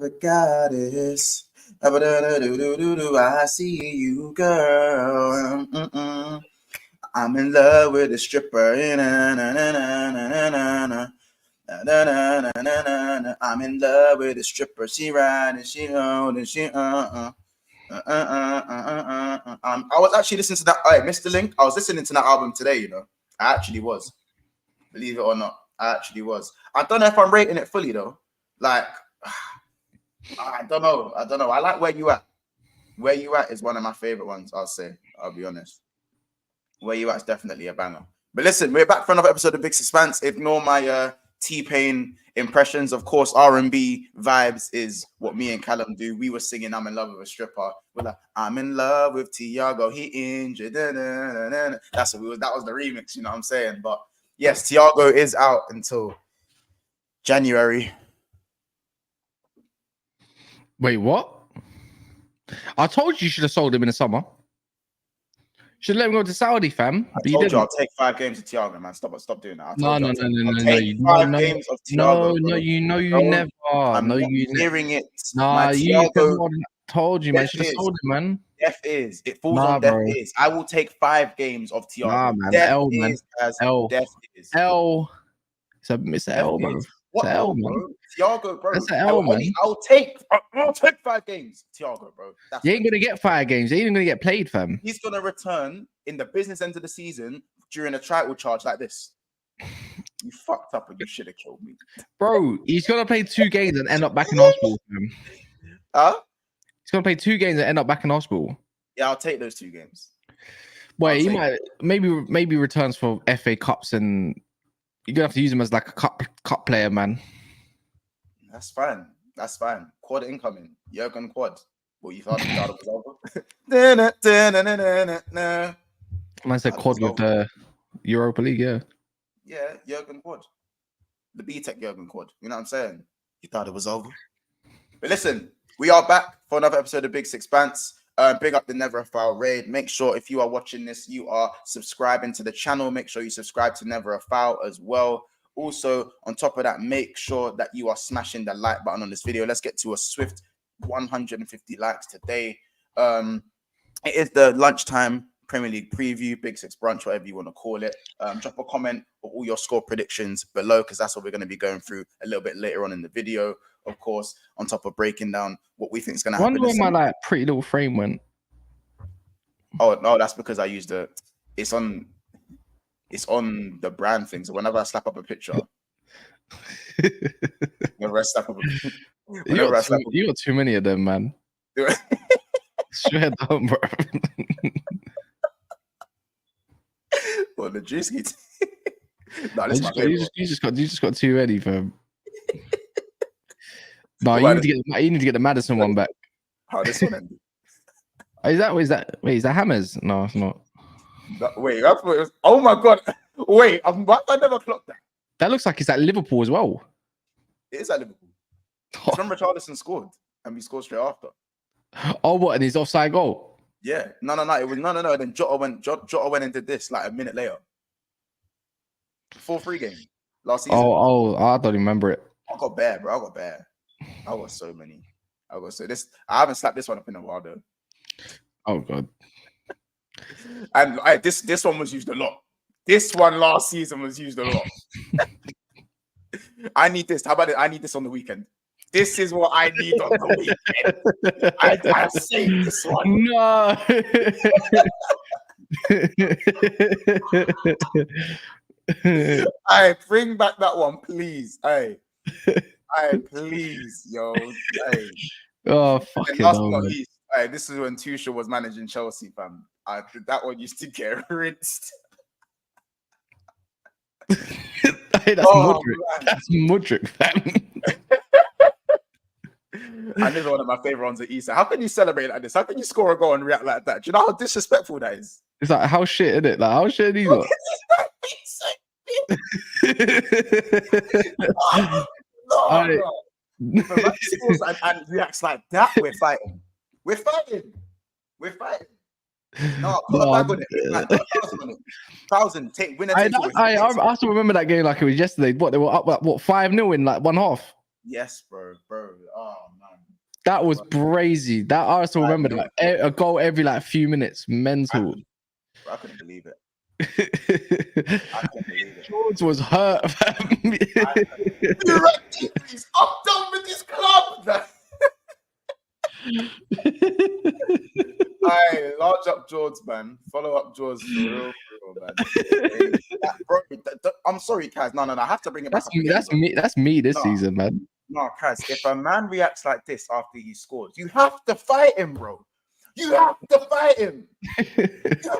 the goddess. I see you, girl. I'm in love with a stripper. I'm in love with a stripper. She riding, she holding, she I was actually listening to that. I missed the link. I was listening to that album today. You know, I actually was. Believe it or not, I actually was. I don't know if I'm rating it fully though. Like, I don't know. I like Where You At. Where You At is one of my favorite ones. I'll be honest. Where You At is definitely a banger. But listen, we're back for another episode of Big Expanse. Ignore my T-Pain impressions. Of course, R&B vibes is what me and Callum do. We were singing I'm in love with a stripper. We're like, I'm in love with Tiago. He injured. That's what that was the remix, you know what I'm saying? But yes, Tiago is out until January. Wait, what? I told you should have sold him in the summer. Should let him go to Saudi, fam. I told you I'll take 5 games of Tiago, man. Stop doing that. No. Games of Tiago. No, you never. I'm no, not you hearing it. Nah, you told you, man. Should have sold him, man. Deaf ears. It falls on deaf ears. I will take 5 games of Tiago. Nah, man. Deaf L, man. L. Deaf ears. L. It's an L, bro. What it's L, bro? Tiago, bro. That's an L, man. I'll take 5 games, Tiago, bro. You ain't gonna get 5 games. You ain't even gonna get played, fam. He's gonna return in the business end of the season during a title charge like this. You fucked up and you should have killed me, bro. He's gonna play 2 games and end up back in hospital, fam. He's gonna play 2 games and end up back in hospital. Yeah, I'll take those 2 games. Wait, he might maybe returns for FA Cups, and you're gonna have to use him as like a cup player, man. That's fine. Quad incoming. Jurgen Quad. Well, you thought it was over. Man said Quad with the Europa League, yeah. Yeah, Jurgen Quad. The B-Tech Jurgen Quad. You know what I'm saying? You thought it was over. But listen, we are back for another episode of Big Expanse. Big up the Never a Foul raid. Make sure if you are watching this, you are subscribing to the channel. Make sure you subscribe to Never a Foul as well. Also, on top of that, make sure that you are smashing the like button on this video. Let's get to a swift 150 likes today. It is the lunchtime Premier League preview, Big Six brunch, whatever you want to call it. Drop a comment for all your score predictions below, because that's what we're going to be going through a little bit later on in the video. Of course, on top of breaking down what we think is going to happen. I wonder where my pretty little frame went. Oh no, that's because I used it's on the brand thing. So whenever I slap up a picture, you got too many of them, man. Straight down, bro. Well, the juice gets. You just got too many, fam. No, you need to get the Madison one back. How this one ended? Is that Hammers? No, it's not. Wait, that's what it was. Oh my god! Wait, I never clocked that. That looks like it's at Liverpool as well. It is at Liverpool. Remember, Richarlison scored, and we scored straight after. Oh, what? And his offside goal? Yeah. No. It was no. Then Jota went and did this like a minute later. 4-3 game last season. Oh, I don't remember it. I got bare, bro. I got so many. I haven't slapped this one up in a while though. Oh god. And this one was used a lot. This one last season was used a lot. I need this. How about it? I need this on the weekend. This is what I need on the weekend. I saved this one. No. I bring back that one, please. Hey, please, yo. Hey. Oh, fucking last but not least, this is when Tuchel was managing Chelsea, fam. That one used to get rinsed. Hey, that's Mudryk. That's Mudryk, fam. And this is one of my favorite ones at Easter. How can you celebrate like this? How can you score a goal and react like that? Do you know how disrespectful that is? It's like, how shit, isn't it? Like, how shit these are? No. If he scores and reacts like that, we're fighting. No, put a bag on it. 1,000. Take winner. I still remember that game like it was yesterday. What, they were up like 5-0 in like one half. Yes, bro. Oh man. That was brazy. That I still remember that. A goal every like few minutes. Mental. I couldn't believe it. I couldn't believe it. George was hurt. I'm done with this club. Aye, large up George, man. Follow up George for real, man. I'm sorry, Kaz. No. I have to bring it back. That's me this season, man. No, Kaz. If a man reacts like this after he scores, you have to fight him, bro. You have to fight him. You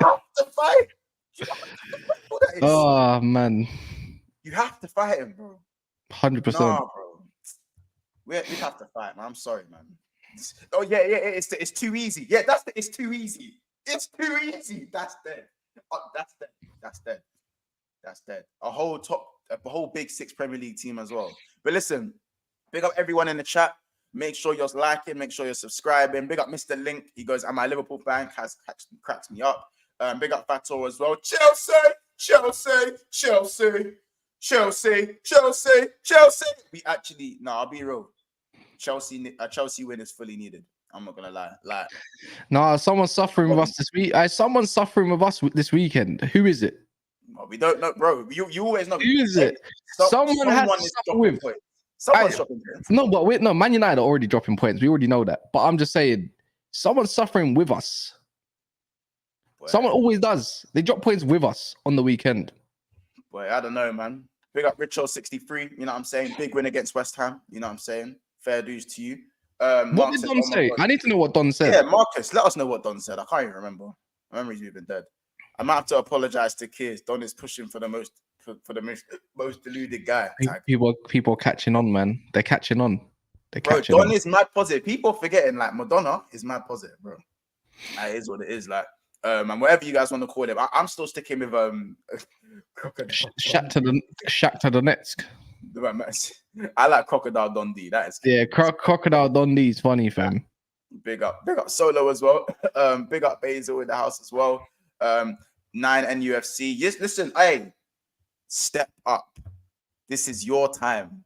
have to fight. Oh man, you have to fight him, bro. 100%. Nah, bro. We have to fight, man. I'm sorry, man. Oh yeah. It's too easy. Yeah, it's too easy. It's too easy. That's dead. That's dead. That's dead. A whole big 6 Premier League team as well. But listen, big up everyone in the chat. Make sure you're liking. Make sure you're subscribing. Big up Mr. Link. He goes, "Am I a Liverpool fan?" Cracks me up. Big up Fator as well. Chelsea. We actually, I'll be real. A Chelsea win is fully needed. I'm not gonna lie. No, someone's suffering with us this week. Someone's suffering with us this weekend. Who is it? No, we don't know, bro. You always know. Who is it? Someone has to suffer with. Someone's dropping points. No, but Man United are already dropping points. We already know that. But I'm just saying, someone's suffering with us. Boy. Someone always does. They drop points with us on the weekend. Boy, I don't know, man. Big up Richo 63. You know what I'm saying? Big win against West Ham. You know what I'm saying? Fair dues to you. What did Don say? I need to know what Don said. Yeah, Marcus, let us know what Don said. I can't even remember. My memory's even dead. I might have to apologize to kids. Don is pushing for the most deluded guy. People catching on, man. They're catching on. Don is mad positive. People forgetting like Madonna is mad positive, bro. That is what it is. Like, and whatever you guys want to call him, I'm still sticking with Shakhtar Donetsk. I like Crocodile Dundee. That is Crocodile Dundee is funny, fam. Big up Solo as well. Big up Basil in the house as well. 9 NUFC. Yes, listen, hey, step up. This is your time.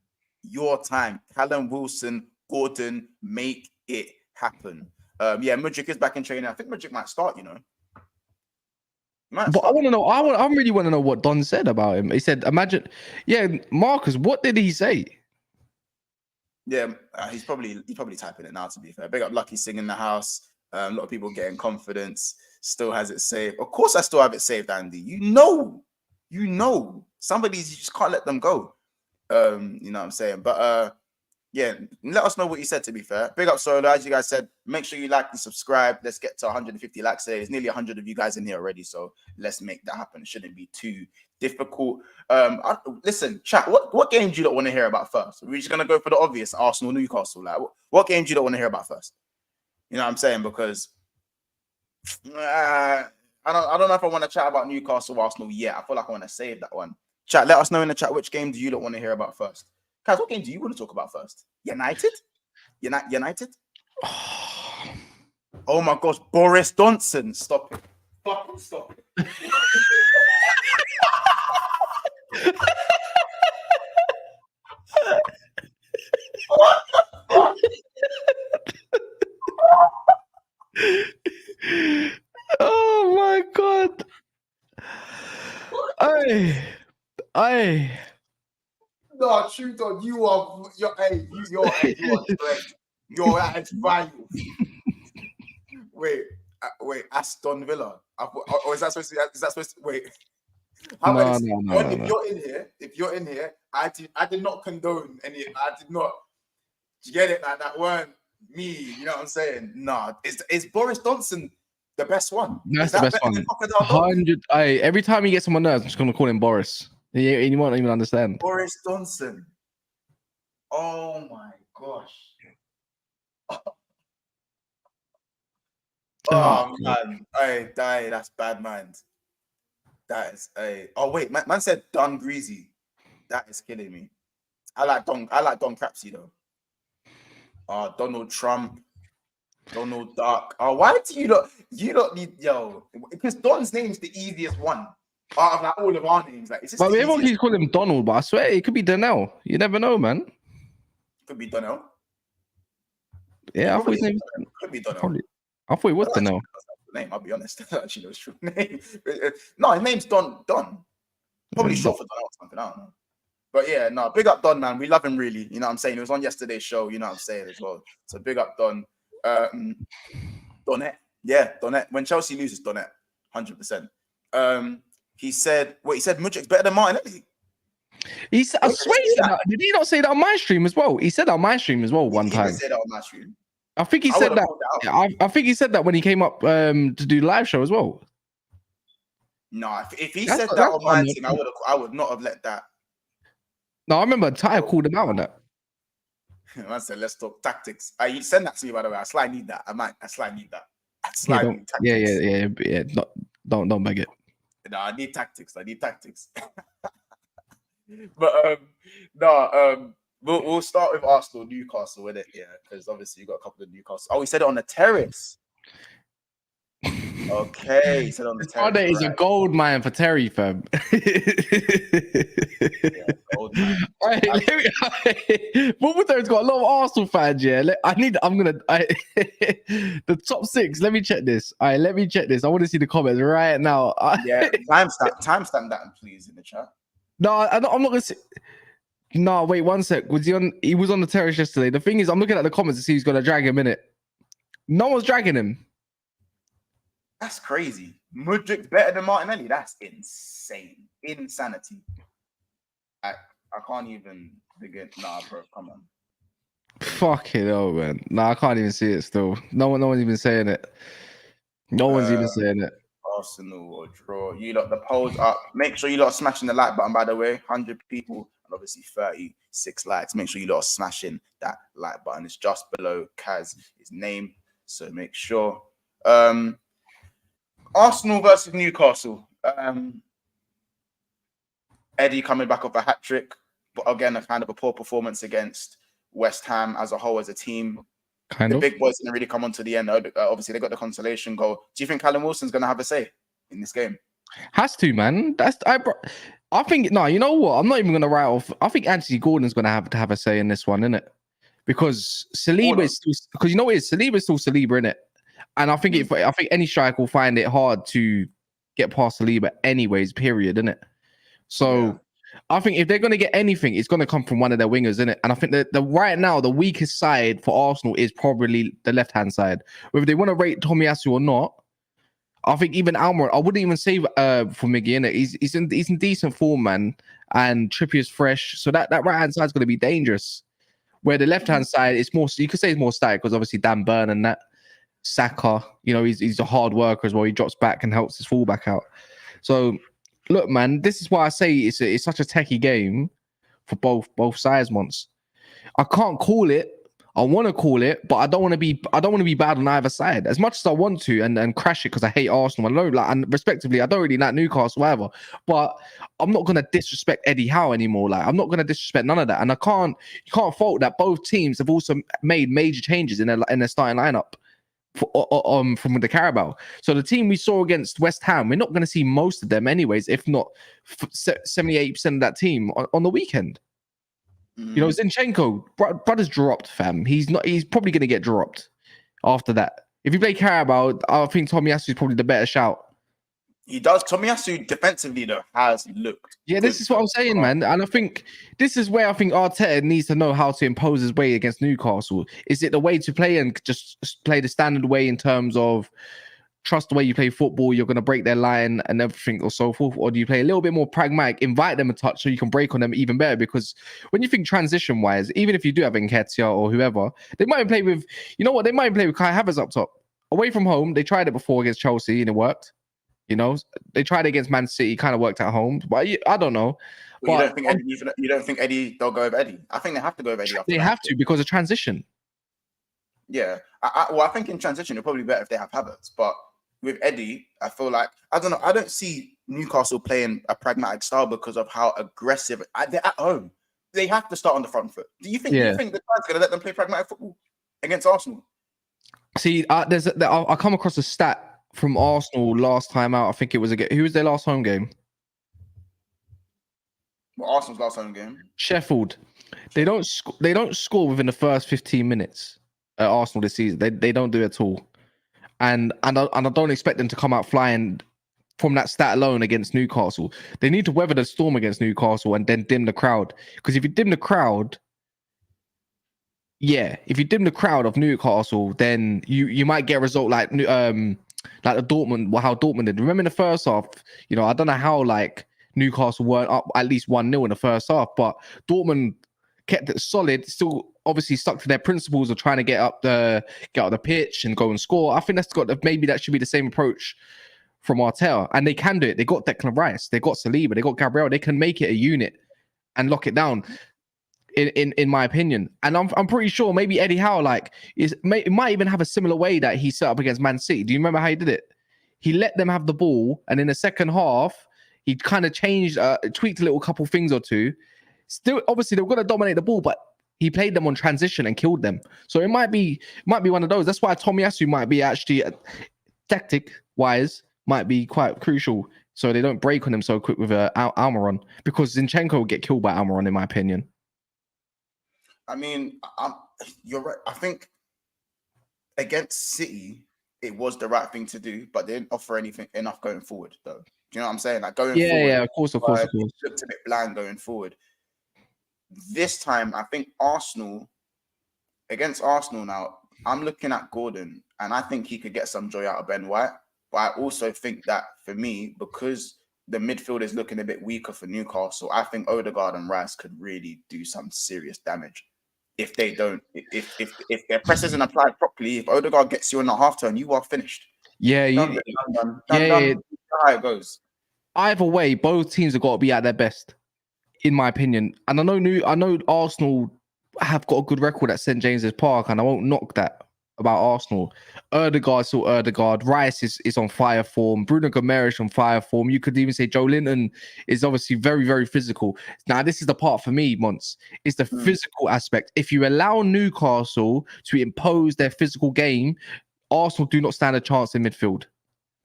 Callum Wilson, Gordon, make it happen. Mudryk is back in training. I think Mudryk might start, you know. But I want to know. I really want to know what Don said about him. He said, "Imagine, Marcus. What did he say?" Yeah, he's probably typing it now. To be fair, big up Lucky Singh in the house. A lot of people getting confidence. Still has it saved. Of course, I still have it saved, Andy. You know, some of these you just can't let them go. You know what I'm saying? But let us know what you said. To be fair, big up Solo. As you guys said, make sure you like and subscribe. Let's get to 150 likes today. There's nearly 100 of you guys in here already, so let's make that happen. It shouldn't be too difficult. Listen, chat. What game do you don't want to hear about first? We're just gonna go for the obvious, Arsenal, Newcastle. Like, what game do you don't want to hear about first? You know what I'm saying? Because I don't know if I want to chat about Newcastle, Arsenal yet. I feel like I want to save that one. Chat. Let us know in the chat which game do you don't want to hear about first. Guys, what game do you want to talk about first? United? United? Oh my gosh, Boris Johnson. Stop it. Fucking stop it. Oh my god. No, shoot on you're at value. Wait, Aston Villa. Is that supposed to wait? No. If you're in here, I did not condone any. I did not. You get it? Like, that weren't me. You know what I'm saying? Nah, is Boris Johnson the best one? That's the best one. 100. Every time he gets on my nerves, I'm just gonna call him Boris. You won't even understand. Boris Johnson. Oh my gosh. Oh man. That's bad mind. That is oh wait, man said Don Greasy. That is killing me. I like Don Crapsy though. Donald Trump, Donald Duck. Why do you don't need because Don's name's the easiest one out of like all of our names. Like, it's just everyone keeps calling him Donald, but I swear it could be Donnell. You never know, man. Could be Donnell. Yeah, I thought his name could be Donnell. probably. I thought it was Donnell. Name, I'll be honest. I actually know his true name. No, his name's Don. Probably short for Donnell or something. I don't know. But yeah, no, big up Don, man. We love him really. You know what I'm saying? He was on yesterday's show, you know what I'm saying, as well. So big up Don. Donette. Yeah, Donette. When Chelsea loses, Donette. 100%. He said Mudrik's better than Martinelli. I swear he said that. Did he not say that on my stream as well? He said that on my stream as well one time. He didn't say that on my stream. I think he said that. I think he said that when he came up to do the live show as well. No, if he said that on my team, I would not have let that. No, I remember Ty called him out on that. I said, let's talk tactics. You send that to me, by the way. I slightly need that. I slightly need that. Yeah. Don't beg it. No, I need tactics. But we'll start with Arsenal, Newcastle with it, yeah, because obviously you got a couple of Newcastle. Oh, he said it on the terrace. Okay, he said on the terrace. Friday is a gold mine for Terry, fam. Yeah, gold mine. Bournemouth's got a lot of Arsenal fans, yeah. The top 6. Let me check this. All right, let me check this. I want to see the comments right now. Yeah, timestamp that, please, in the chat. No, I'm not gonna say. No, wait 1 sec. He was on the terrace yesterday. The thing is, I'm looking at the comments to see who's gonna drag him in it. No one's dragging him. That's crazy. Mudrik better than Martinelli. That's insane. Insanity. I can't even begin. Nah, bro, come on. Fuck it, man. Nah, I can't even see it still. No one's even saying it. No one's even saying it. Arsenal or draw. You lot, the polls up. Make sure you lot are smashing the like button, by the way. 100 people and obviously 36 likes. Make sure you lot are smashing that like button. It's just below Kaz's name. So make sure. Arsenal versus Newcastle. Eddie coming back off a hat-trick. But again, a kind of a poor performance against West Ham as a whole, as a team. The big boys didn't really come on to the end. Obviously, they got the consolation goal. Do you think Callum Wilson's going to have a say in this game? Has to, man. I think, no, you know what? I'm not even going to write off. I think Anthony Gordon's going to have a say in this one, innit? Because Saliba is still, because you know what it is? Saliba is still Saliba, innit? And I think I think any striker will find it hard to get past Saliba anyways, period, innit? So yeah. I think if they're going to get anything, it's going to come from one of their wingers, innit? And I think that right now, the weakest side for Arsenal is probably the left-hand side. Whether they want to rate Tomiyasu or not, I think even Almiron, I wouldn't even say for Miggy, innit? He's in decent form, man. And Trippier's fresh. So that right-hand side is going to be dangerous. Where the left-hand side is more, you could say it's more static because obviously Dan Burn and that Saka, you know, he's a hard worker as well. He drops back and helps his fullback out. So look, man, this is why I say it's such a techie game for both sides once. I can't call it. I want to call it, but I don't want to be bad on either side as much as I want to and crash it because I hate Arsenal. I know, like, and respectively, I don't really like Newcastle, whatever. But I'm not gonna disrespect Eddie Howe anymore. Like, I'm not gonna disrespect none of that. And you can't fault that both teams have also made major changes in their starting lineup from the Carabao. So the team we saw against West Ham, we're not going to see most of them anyways, if not 78% of that team on the weekend. You know, Zinchenko, brother's dropped, fam. He's probably going to get dropped after that. If you play Carabao, I think Tomiyasu is probably the better shout. He does. Tomiyasu defensively, though, has looked. Yeah, this is what I'm saying, man. And I think this is where I think Arteta needs to know how to impose his way against Newcastle. Is it the way to play and just play the standard way in terms of trust the way you play football, you're going to break their line and everything or so forth? Or do you play a little bit more pragmatic, invite them a touch so you can break on them even better? Because when you think transition-wise, even if you do have Nketiah or whoever, they might play with, you know what, they might play with Kai Havertz up top. Away from home, they tried it before against Chelsea and it worked. You know, they tried against Man City, kind of worked at home, but I don't know. Well, you don't think Eddie? They'll go with Eddie? I think they have to go with Eddie. They have to because of transition. Yeah, I think in transition it'll probably be better if they have Havertz, but with Eddie, I feel like I don't know. I don't see Newcastle playing a pragmatic style because of how aggressive they're at home. They have to start on the front foot. Do you think the guy's going to let them play pragmatic football against Arsenal? See, I come across a stat from Arsenal last time out. I think it was who was their last home game? Well, Arsenal's last home game. Sheffield. They don't score within the first 15 minutes. at Arsenal this season. They don't do it at all. And I don't expect them to come out flying from that stat alone against Newcastle. They need to weather the storm against Newcastle and then dim the crowd. Because if you dim the crowd, if you dim the crowd of Newcastle, then you might get a result like the Dortmund, how Dortmund did. Remember in the first half, I don't know how like Newcastle weren't up at least 1-0 in the first half, but Dortmund kept it solid, still obviously stuck to their principles of trying to get up the pitch and go and score. I think maybe that should be the same approach from Arteta, and they can do it. They got Declan Rice, they got Saliba, they got Gabriel. They can make it a unit and lock it down. In my opinion, and I'm pretty sure maybe Eddie Howe might even have a similar way that he set up against Man City. Do you remember how he did it? He let them have the ball, and in the second half, he kind of changed, tweaked a little couple things or two. Still, obviously, they were going to dominate the ball, but he played them on transition and killed them. So it might be one of those. That's why Tomiyasu might be actually tactic wise might be quite crucial, so they don't break on him so quick with Almiron, because Zinchenko will get killed by Almiron, in my opinion. I mean, you're right. I think against City, it was the right thing to do, but they didn't offer anything enough going forward, though. Do you know what I'm saying? Like going forward. Yeah, of course. Looked a bit bland going forward. This time, I think against Arsenal now, I'm looking at Gordon, and I think he could get some joy out of Ben White. But I also think that for me, because the midfield is looking a bit weaker for Newcastle, I think Odegaard and Rice could really do some serious damage. If they don't, if their press isn't applied properly, if Odegaard gets you on the half turn, you are finished. Yeah, done. How it goes. Either way, both teams have got to be at their best, in my opinion. And I know Arsenal have got a good record at St James's Park, and I won't knock that about Arsenal. Odegaard's still Odegaard. Rice is on fire form. Bruno Gomes on fire form. You could even say Joe Linton is obviously very, very physical. Now, this is the part for me, Mons, is the physical aspect. If you allow Newcastle to impose their physical game, Arsenal do not stand a chance in midfield.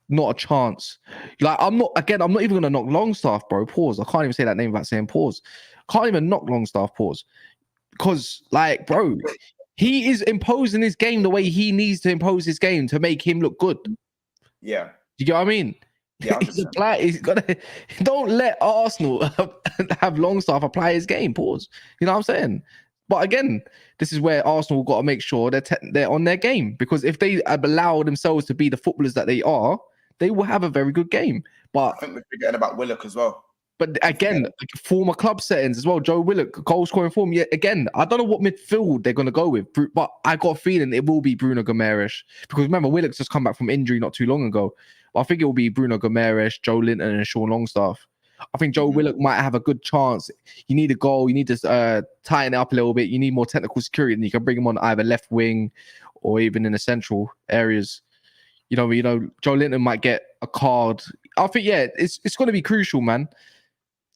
Not a chance. Like, I'm not even going to knock Longstaff, bro. Pause. I can't even say that name without saying pause. Can't even knock Longstaff, pause. Because, like, bro, he is imposing his game the way he needs to impose his game to make him look good. Yeah. Do you get what I mean? Yeah. Don't let Arsenal have Longstaff apply his game. Pause. You know what I'm saying? But again, this is where Arsenal got to make sure they're on their game, because if they allow themselves to be the footballers that they are, they will have a very good game. But I think we're forgetting about Willock as well. But again, former club settings as well. Joe Willock, goal scoring form. Yeah, again, I don't know what midfield they're going to go with, but I got a feeling it will be Bruno Gomes, because remember, Willock's just come back from injury not too long ago. But I think it will be Bruno Gomes, Joe Linton, and Sean Longstaff. I think Joe Willock might have a good chance. You need a goal. You need to tighten it up a little bit. You need more technical security, and you can bring him on either left wing or even in the central areas. You know, Joe Linton might get a card. I think, it's going to be crucial, man.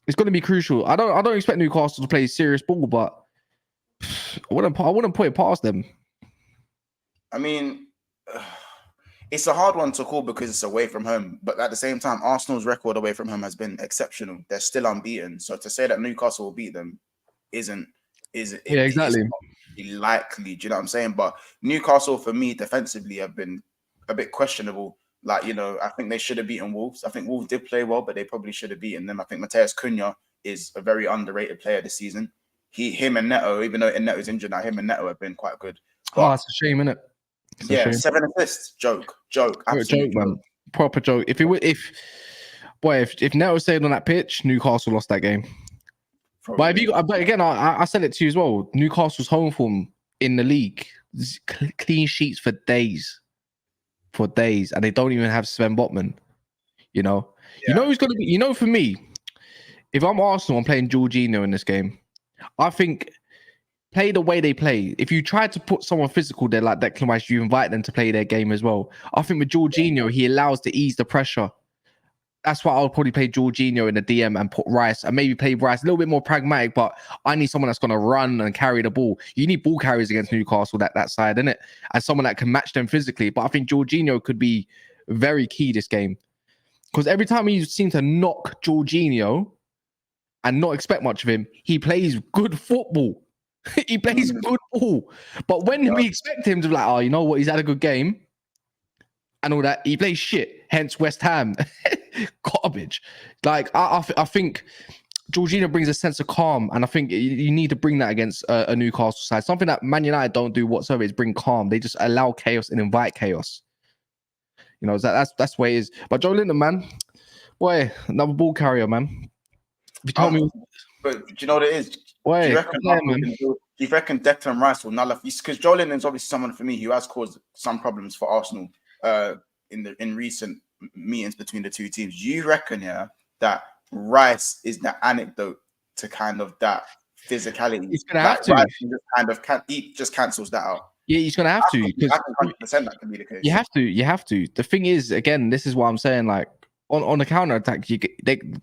It's going to be crucial. I don't expect Newcastle to play serious ball, but I wouldn't put it past them. I mean, it's a hard one to call because it's away from home, but at the same time, Arsenal's record away from home has been exceptional. They're still unbeaten, so to say that Newcastle will beat them isn't exactly likely. Do you know what I'm saying? But Newcastle, for me, defensively, have been a bit questionable. Like, I think they should have beaten Wolves. I think Wolves did play well, but they probably should have beaten them. I think Matheus Cunha is a very underrated player this season. Him and Neto, even though Neto's injured now, him and Neto have been quite good. But, it's a shame, isn't it? Yeah, 7 assists. Joke. Absolute joke, man. Proper joke. If Neto stayed on that pitch, Newcastle lost that game. Probably. But again, I said it to you as well. Newcastle's home form in the league, clean sheets for days. And they don't even have Sven Botman. You know who's going to be. For me, if I'm Arsenal, I'm playing Jorginho in this game. I think play the way they play. If you try to put someone physical there like Declan Rice, you invite them to play their game as well. I think with Jorginho, he allows to ease the pressure. That's why I would probably play Jorginho in the DM and put Rice, and maybe play Rice a little bit more pragmatic, but I need someone that's going to run and carry the ball. You need ball carriers against Newcastle, that side, innit? And someone that can match them physically. But I think Jorginho could be very key this game. Because every time you seem to knock Jorginho and not expect much of him, he plays good football. He plays good ball. But when we expect him to be like, oh, you know what, he's had a good game and all that, he plays shit. Hence West Ham. Garbage. Like, I think Jorginho brings a sense of calm, and I think you need to bring that against a Newcastle side. Something that Man United don't do whatsoever is bring calm. They just allow chaos and invite chaos. You know, that's the way it is. But Joe Linton, man, boy, another ball carrier, man. If you tell me, but do you know what it is? Boy, do you reckon Declan Rice will nullify? Because Joe Linton's obviously someone for me who has caused some problems for Arsenal in recent meetings between the two teams. Do you reckon, that Rice is the anecdote to kind of that physicality? He's gonna have to. Rice he just cancels that out. Yeah, he's gonna have to. I think 100% that can be the case. You have to. The thing is, again, this is what I'm saying. Like on the counter attack,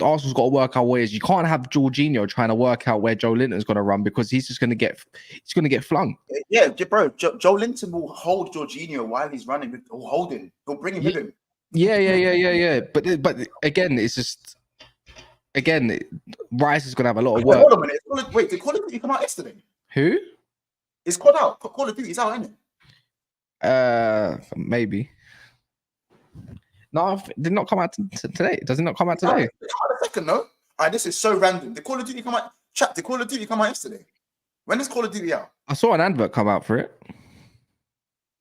Arsenal's got to work out ways. You can't have Jorginho trying to work out where Joe Linton's gonna run because he's just gonna get flung. Yeah, bro. Joe Linton will hold Jorginho while he's running. He'll hold him. He'll bring him with him. Yeah. But again, it's just. Again, Rice is going to have a lot of work. Hold on a minute. Wait, did Call of Duty come out yesterday? Who? It's called out. Call of Duty's out, isn't it? Maybe. No, it did not come out today. Does it not come out today? It's out a second, no? This is so random. Did Call of Duty come out? Chat, did Call of Duty come out yesterday? When is Call of Duty out? I saw an advert come out for it.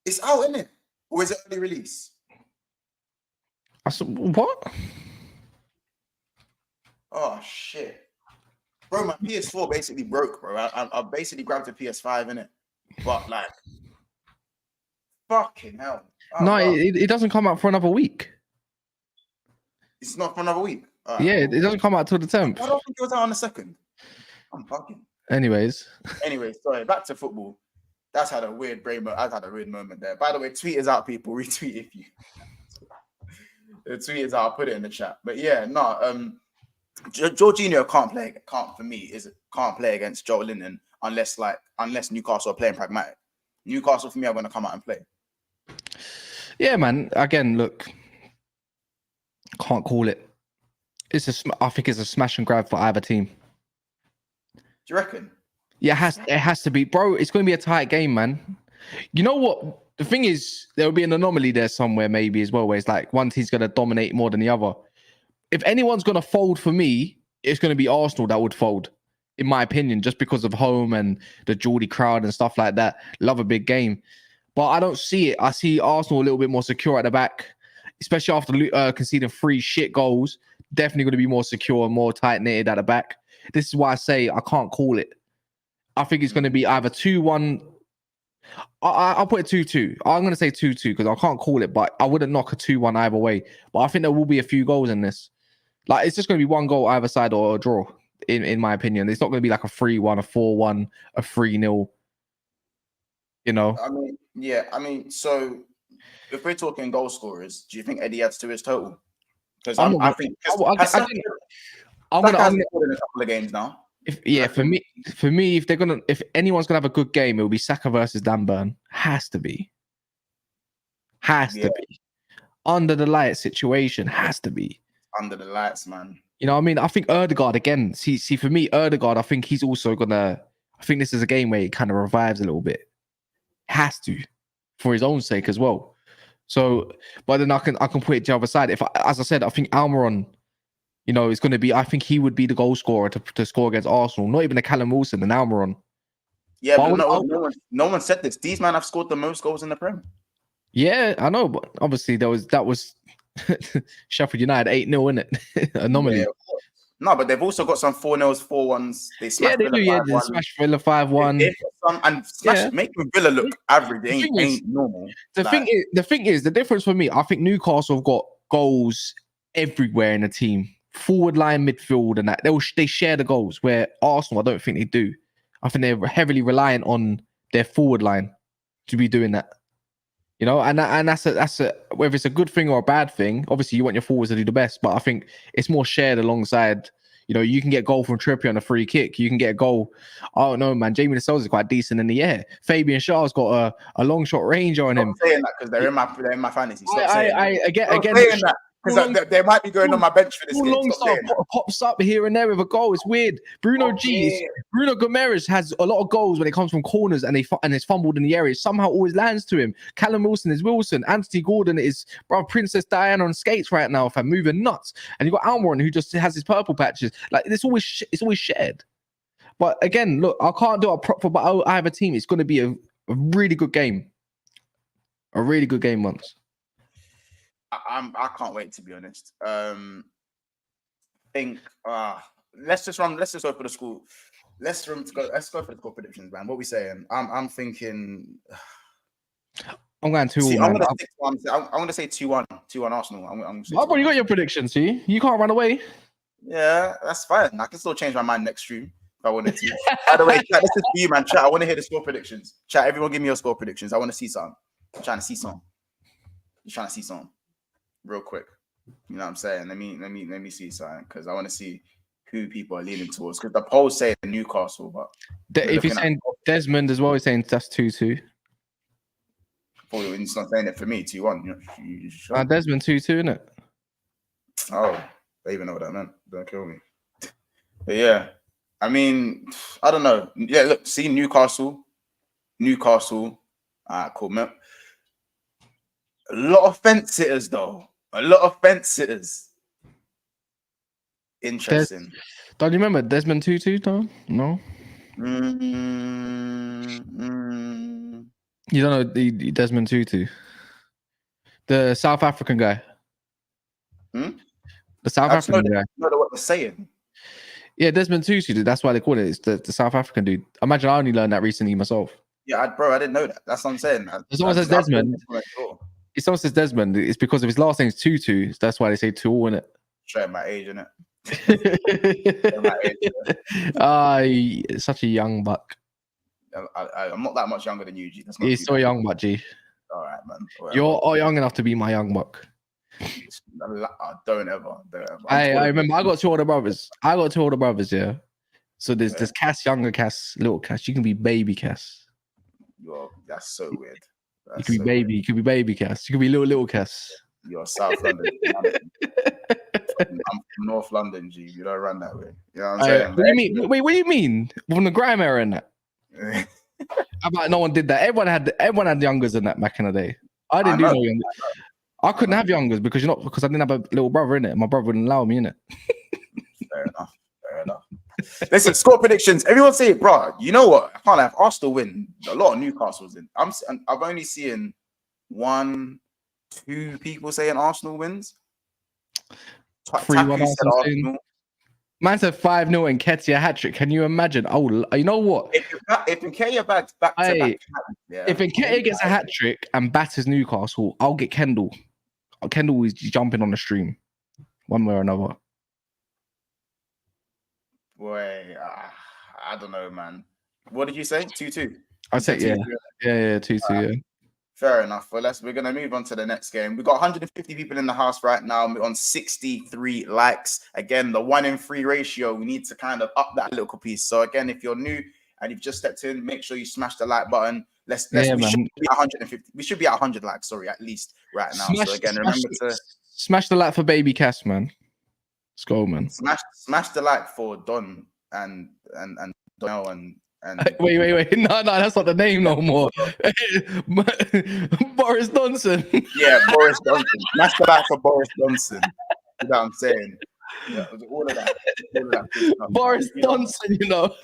It's out, isn't it? Or is it early release? I saw what? Oh shit, bro! My PS4 basically broke, bro. I basically grabbed a PS5 in it, but like, fucking hell. Oh, no, it doesn't come out for another week. It's not for another week. Yeah, it doesn't come out till the 10th. I don't think it was out on the 2nd. I'm fucking. Anyways, sorry. Back to football. That's had a weird brain. I've had a weird moment there. By the way, tweet is out, people. Retweet if you. The tweet is out. I'll put it in the chat. But yeah, no. Jorginho can't play against Joe Linton unless Newcastle are playing pragmatic. Newcastle for me are going to come out and play. Yeah, man. Again, look, can't call it. I think it's a smash and grab for either team. Do you reckon? Yeah, it has to be, bro. It's going to be a tight game, man. You know what? The thing is, there will be an anomaly there somewhere, maybe as well, where it's like one team's going to dominate more than the other. If anyone's going to fold for me, it's going to be Arsenal that would fold, in my opinion, just because of home and the Geordie crowd and stuff like that. Love a big game. But I don't see it. I see Arsenal a little bit more secure at the back, especially after conceding 3 shit goals. Definitely going to be more secure and more tight-knitted at the back. This is why I say I can't call it. I think it's going to be either 2-1. I'll put it 2-2. I'm going to say 2-2 because I can't call it, but I wouldn't knock a 2-1 either way. But I think there will be a few goals in this. Like, it's just going to be one goal either side or a draw, in my opinion. It's not going to be like a 3-1, a 4-1, a 3-0. You know? I mean, so if we're talking goal scorers, do you think Eddie adds to his total? Because I'm going to in a couple of games now. For me, if anyone's gonna have a good game, it will be Saka versus Dan Burn. Has to be. Under the lights situation. Has to be. Under the lights, man. You know what I mean? I think Ødegaard again. See, for me, Ødegaard, I think he's also gonna. I think this is a game where he kind of revives a little bit. Has to, for his own sake as well. So, but then I can put it to the other side. As I said, I think Almiron, you know, it's going to be. I think he would be the goal scorer to score against Arsenal. Not even a Callum Wilson, an Almiron. Yeah, but no one said this. These men have scored the most goals in the Prem. Yeah, I know, but obviously that was Sheffield United 8-0, innit? Anomaly. Yeah. No, but they've also got some 4-0s, 4-1s. They smashed Villa 5-1. Yeah, they smashed Villa 5-1. Making Villa look average ain't normal. The thing is, the difference for me, I think Newcastle have got goals everywhere in the team. Forward line, midfield, and that. They share the goals, where Arsenal, I don't think they do. I think they're heavily reliant on their forward line to be doing that. You know, and that's a whether it's a good thing or a bad thing. Obviously, you want your forwards to do the best, but I think it's more shared alongside. You know, you can get a goal from Trippier on a free kick. You can get a goal. I don't know, man. Jamie Lascelles is quite decent in the air. Fabian Schär's got a long shot range on him. I'm saying that because they're in my fantasy. I get because they might be going on my bench for this game. Long Stop saying that. pops up here and there with a goal. It's weird. Bruno Gomes has a lot of goals when it comes from corners and it's fumbled in the area. It somehow always lands to him. Callum Wilson is Wilson. Anthony Gordon is Princess Diana on skates right now, fam, moving nuts. And you got Almiron who just has his purple patches. Like it's always shared. But again, look, I can't do a prop for, but I have a team. It's going to be a really good game. A really good game once. I can't wait, to be honest. Let's just go for the school. Let's go for the score predictions, man. What we saying? I'm thinking. I'm going 2-1. I'm gonna say 2-1 Arsenal. But you got your prediction, see? You can't run away. Yeah, that's fine. I can still change my mind next stream if I wanted to. By the way, chat, this is for you, man. Chat, I want to hear the score predictions. Chat, everyone give me your score predictions. I want to see some. I'm trying to see some. You're trying to see some. Real quick. You know what I'm saying? Let me see something, because I want to see who people are leaning towards. Because the polls say Newcastle, but if you're saying Desmond as well, he's saying that's 2-2. He's not saying it for me, 2-1. Sure? Desmond 2-2, isn't it? Oh, they even know what that meant. Don't kill me. But yeah, I mean, I don't know. Yeah, look, see Newcastle. All right, cool, man. A lot of fence sitters, though. A lot of fence sitters. Interesting. Don't you remember Desmond 2-2, Tom? No. You don't know the Desmond 2-2? The South African guy. The South African guy. I don't know what they're saying. Yeah, Desmond 2-2. That's why they call it. It's the South African dude. Imagine I only learned that recently myself. Yeah, I didn't know that. That's what I'm saying. If someone says Desmond, if someone says Desmond, it's because of his last name is 2-2. That's why they say 2, isn't it? Showing my age, innit? Such a young buck. I'm not that much younger than you, G. He's so young, but G. All right, man. Whatever. You're young enough to be my young buck. Don't ever. I remember I got 2 older brothers. Yeah. So there's Cass, younger Cass, little Cass. You can be baby Cass. That's so weird. You could be baby. You could be baby Cass. You could be little Cass. You're South London. I'm from North London, G. You don't run that way. You know what I'm saying? What do you mean? Wait, what do you mean? From the grime era and that? How about no one did that? Everyone had youngers in that back in the day. I didn't do no youngers. I couldn't have youngers because I didn't have a little brother in it. My brother wouldn't allow me in it. Fair enough. Listen, score predictions. Everyone say it, bro. You know what? I can't have Arsenal win. A lot of Newcastle's in. I've only seen 1-2 people saying Arsenal wins. 3-1 Arsenal. Man said 5-0 and Ketia hat-trick. Can you imagine? Oh, you know what? If Nketiah back to back, if Nketiah gets a hat-trick and batters Newcastle, I'll get Kendall. Kendall is jumping on the stream, one way or another. Boy, I don't know, man. What did you say? 2-2. I said yeah, 2-2. Yeah. Fair enough. Well, we're gonna move on to the next game. We've got 150 people in the house right now. We're on 63 likes. Again, the 1 in 3 ratio. We need to kind of up that little piece. So again, if you're new and you've just stepped in, make sure you smash the like button. We should be 150. We should be at 100 likes. Sorry, at least right now. So again, remember to smash the like for Baby Cass, man. Let's go, man. Smash the like for Don and Donnell and wait. No, that's not the name no more. Boris Johnson. Yeah, Boris Johnson. Smash the like for Boris Johnson. You know what I'm saying? Yeah, all of that. Boris Johnson, you know.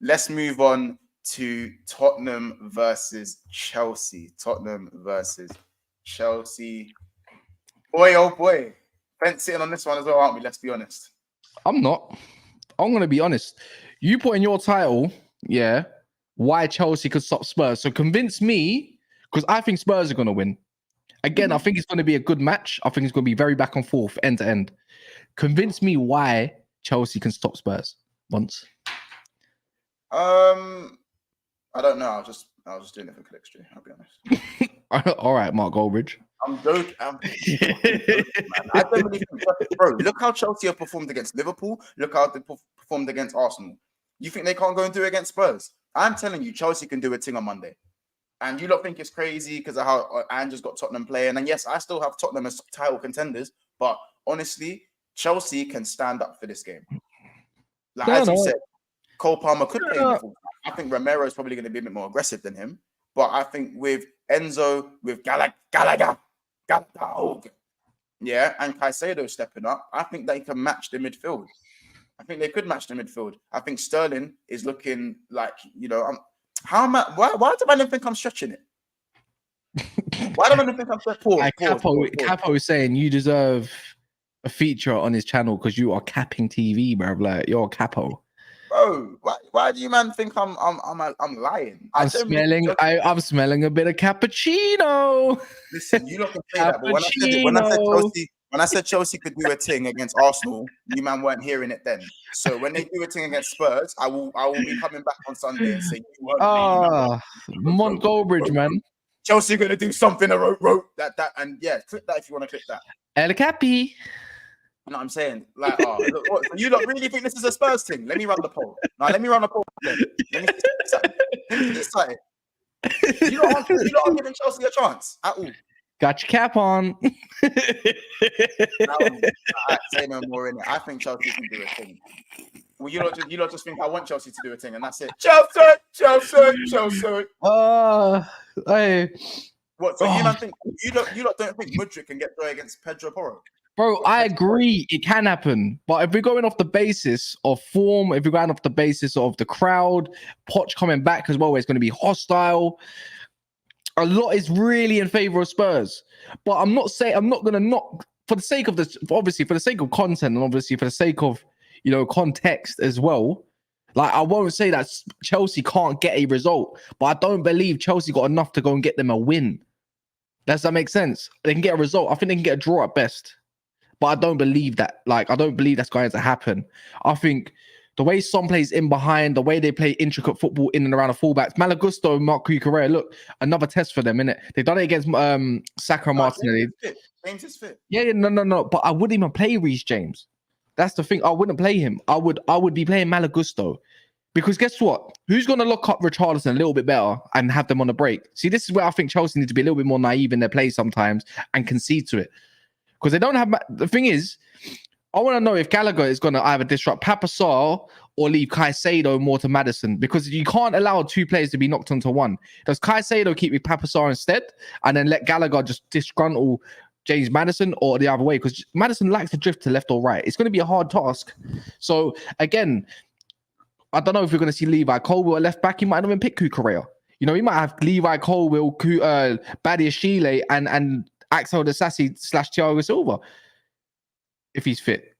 Let's move on to Tottenham versus Chelsea. Boy, oh boy. Fence sitting on this one as well, aren't we? Let's be honest. I'm not. I'm going to be honest. You put in your title, yeah, why Chelsea could stop Spurs. So convince me, because I think Spurs are going to win. Again, I think it's going to be a good match. I think it's going to be very back and forth, end to end. Convince me why Chelsea can stop Spurs once. I don't know. I was just doing it for clickstream. I'll be honest. All right, Mark Goldbridge. I'm joking. I don't really think, bro. Look how Chelsea have performed against Liverpool. Look how they performed against Arsenal. You think they can't go and do it against Spurs? I'm telling you, Chelsea can do a thing on Monday. And you lot think it's crazy because of how Andrew's got Tottenham playing. And yes, I still have Tottenham as title contenders. But honestly, Chelsea can stand up for this game. Like, as you said, Cole Palmer could play in the full. I think Romero is probably going to be a bit more aggressive than him. But I think with Enzo, with Gallagher, yeah, and Caicedo stepping up, I think they can match the midfield. I think they could match the midfield. I think Sterling is looking like, why do I think I'm stretching it? Why do I think I'm stretching it? Capo is saying you deserve a feature on his channel because you are capping TV, bro. Like, you're a capo. Bro, why do you man think I'm lying? I'm smelling a bit of cappuccino. Listen, you lot can say that, but when I said Chelsea could do a thing against Arsenal, you man weren't hearing it then. So when they do a thing against Spurs, I will be coming back on Sunday and saying you weren't. Montgomery, man. Chelsea gonna do something. I wrote that, and yeah, click that if you want to click that. El Capi. You know what I'm saying? Like, look, what, you don't really think this is a Spurs thing? Let me run the poll. Now, let me run the poll. Let me see something. You don't giving Chelsea a chance at all. Got your cap on. Say no more in it. I think Chelsea can do a thing. Well, you lot just think I want Chelsea to do a thing, and that's it. Chelsea. Hey. What? So you don't think you lot don't think Mudryk can get joy against Pedro Porro? Bro, I agree. It can happen. But if we're going off the basis of form, if we're going off the basis of the crowd, Poch coming back as well, where it's going to be hostile, a lot is really in favor of Spurs. But I'm not going to knock, for the sake of this, obviously, for the sake of content, and obviously for the sake of, context as well. Like, I won't say that Chelsea can't get a result, but I don't believe Chelsea got enough to go and get them a win. Does that make sense? They can get a result. I think they can get a draw at best. But I don't believe that. Like, I don't believe that's going to happen. I think the way Son plays in behind, the way they play intricate football in and around the fullbacks, Malagusto and Marc Cucurella, look, another test for them, innit? They've done it against Saka and Martinelli. James is fit. Yeah, no. But I wouldn't even play Reece James. That's the thing. I wouldn't play him. I would be playing Malagusto. Because guess what? Who's going to lock up Richarlison a little bit better and have them on the break? See, this is where I think Chelsea need to be a little bit more naive in their play sometimes and concede to it. Because they don't have... The thing is, I want to know if Gallagher is going to either disrupt Papassar or leave Caicedo more to Maddison. Because you can't allow two players to be knocked onto one. Does Caicedo keep with Papassar instead and then let Gallagher just disgruntle James Maddison, or the other way? Because Maddison likes to drift to left or right. It's going to be a hard task. So, again, I don't know if we're going to see Levi Colwill at left back. He might not even pick Cucurella. He might have Levi Colwill, Badiashile, and Axel Disasi / Thiago Silva, if he's fit.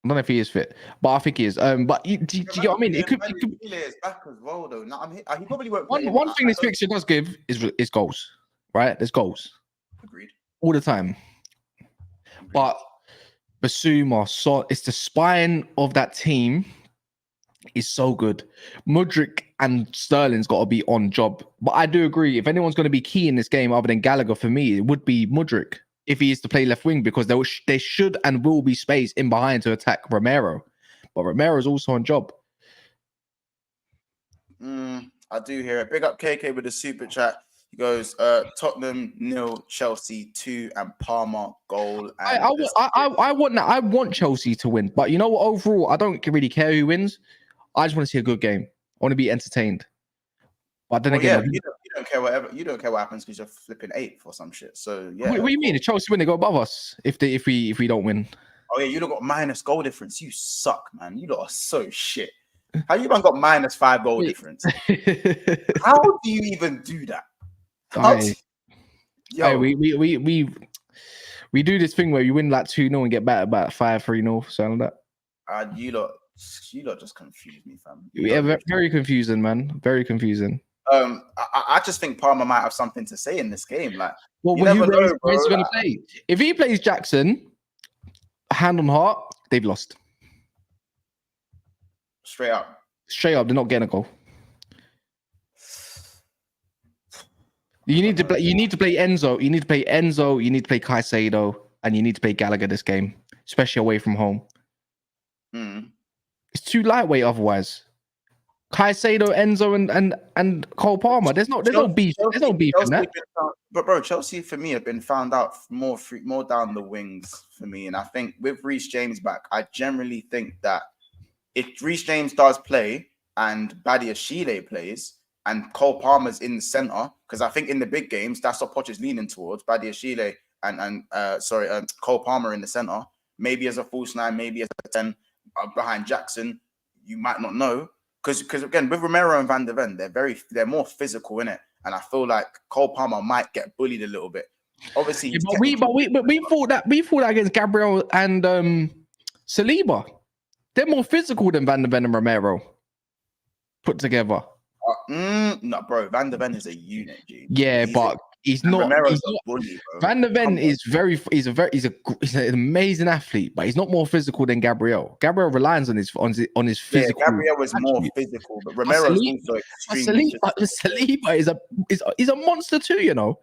I don't know if he is fit, but I think he is. But do you get what I mean? It could is back as well, though. No, he probably won't. One thing this fixture does give is goals, right? There's goals. Agreed. All the time. Agreed. But Basuma, it's the spine of that team is so good. Mudryk and Sterling's got to be on job. But I do agree, if anyone's going to be key in this game other than Gallagher, for me, it would be Mudryk if he is to play left wing, because there should and will be space in behind to attack Romero. But Romero's also on job. I do hear it. Big up KK with the super chat. He goes, Tottenham 0, Chelsea 2, and Palmer goal. And I want Chelsea to win. But you know what? Overall, I don't really care who wins. I just want to see a good game. I want to be entertained. But then again, you don't care you don't care what happens because you're flipping 8th or some shit. So yeah. What do you mean? If Chelsea win, they go above us. If we don't win. Oh yeah, you don't got minus goal difference. You suck, man. You lot are so shit. How you man got minus 5 goal difference? How do you even do that? We do this thing where you win like 2-0 and get back about 5-3-0, something like that. You lot just confuse me, fam. Very confusing, man. Very confusing. I just think Palmer might have something to say in this game. Like, where's he going to play? If he plays Jackson, hand on heart, they've lost. Straight up, they're not getting a goal. You need to play Enzo. You need to play Enzo. You need to play Caicedo, and you need to play Gallagher this game, especially away from home. It's too lightweight otherwise. Caicedo, Enzo, and Cole Palmer. There's no beef. There's no beef in that. But bro, Chelsea for me have been found out more down the wings for me, and I think with Reece James back, I generally think that if Reece James does play and Badiashile plays and Cole Palmer's in the center, because I think in the big games that's what Poch is leaning towards, Badiashile and Cole Palmer in the center, maybe as a false nine, maybe as a 10 behind Jackson, you might not know. Because again, with Romero and Van de Ven, they're more physical in it, and I feel like Cole Palmer might get bullied a little bit. Obviously, yeah, we thought that against Gabriel and Saliba. They're more physical than Van de Ven and Romero put together. No, bro, Van de Ven is a unit, G. Yeah, but he's not. Romero's a bully, bro. Van de Ven is he's an amazing athlete, but he's not more physical than Gabriel. Gabriel relies on his physical. Yeah, Gabriel was more physical, but Romero's also extremely. Saliba is a monster too, you know.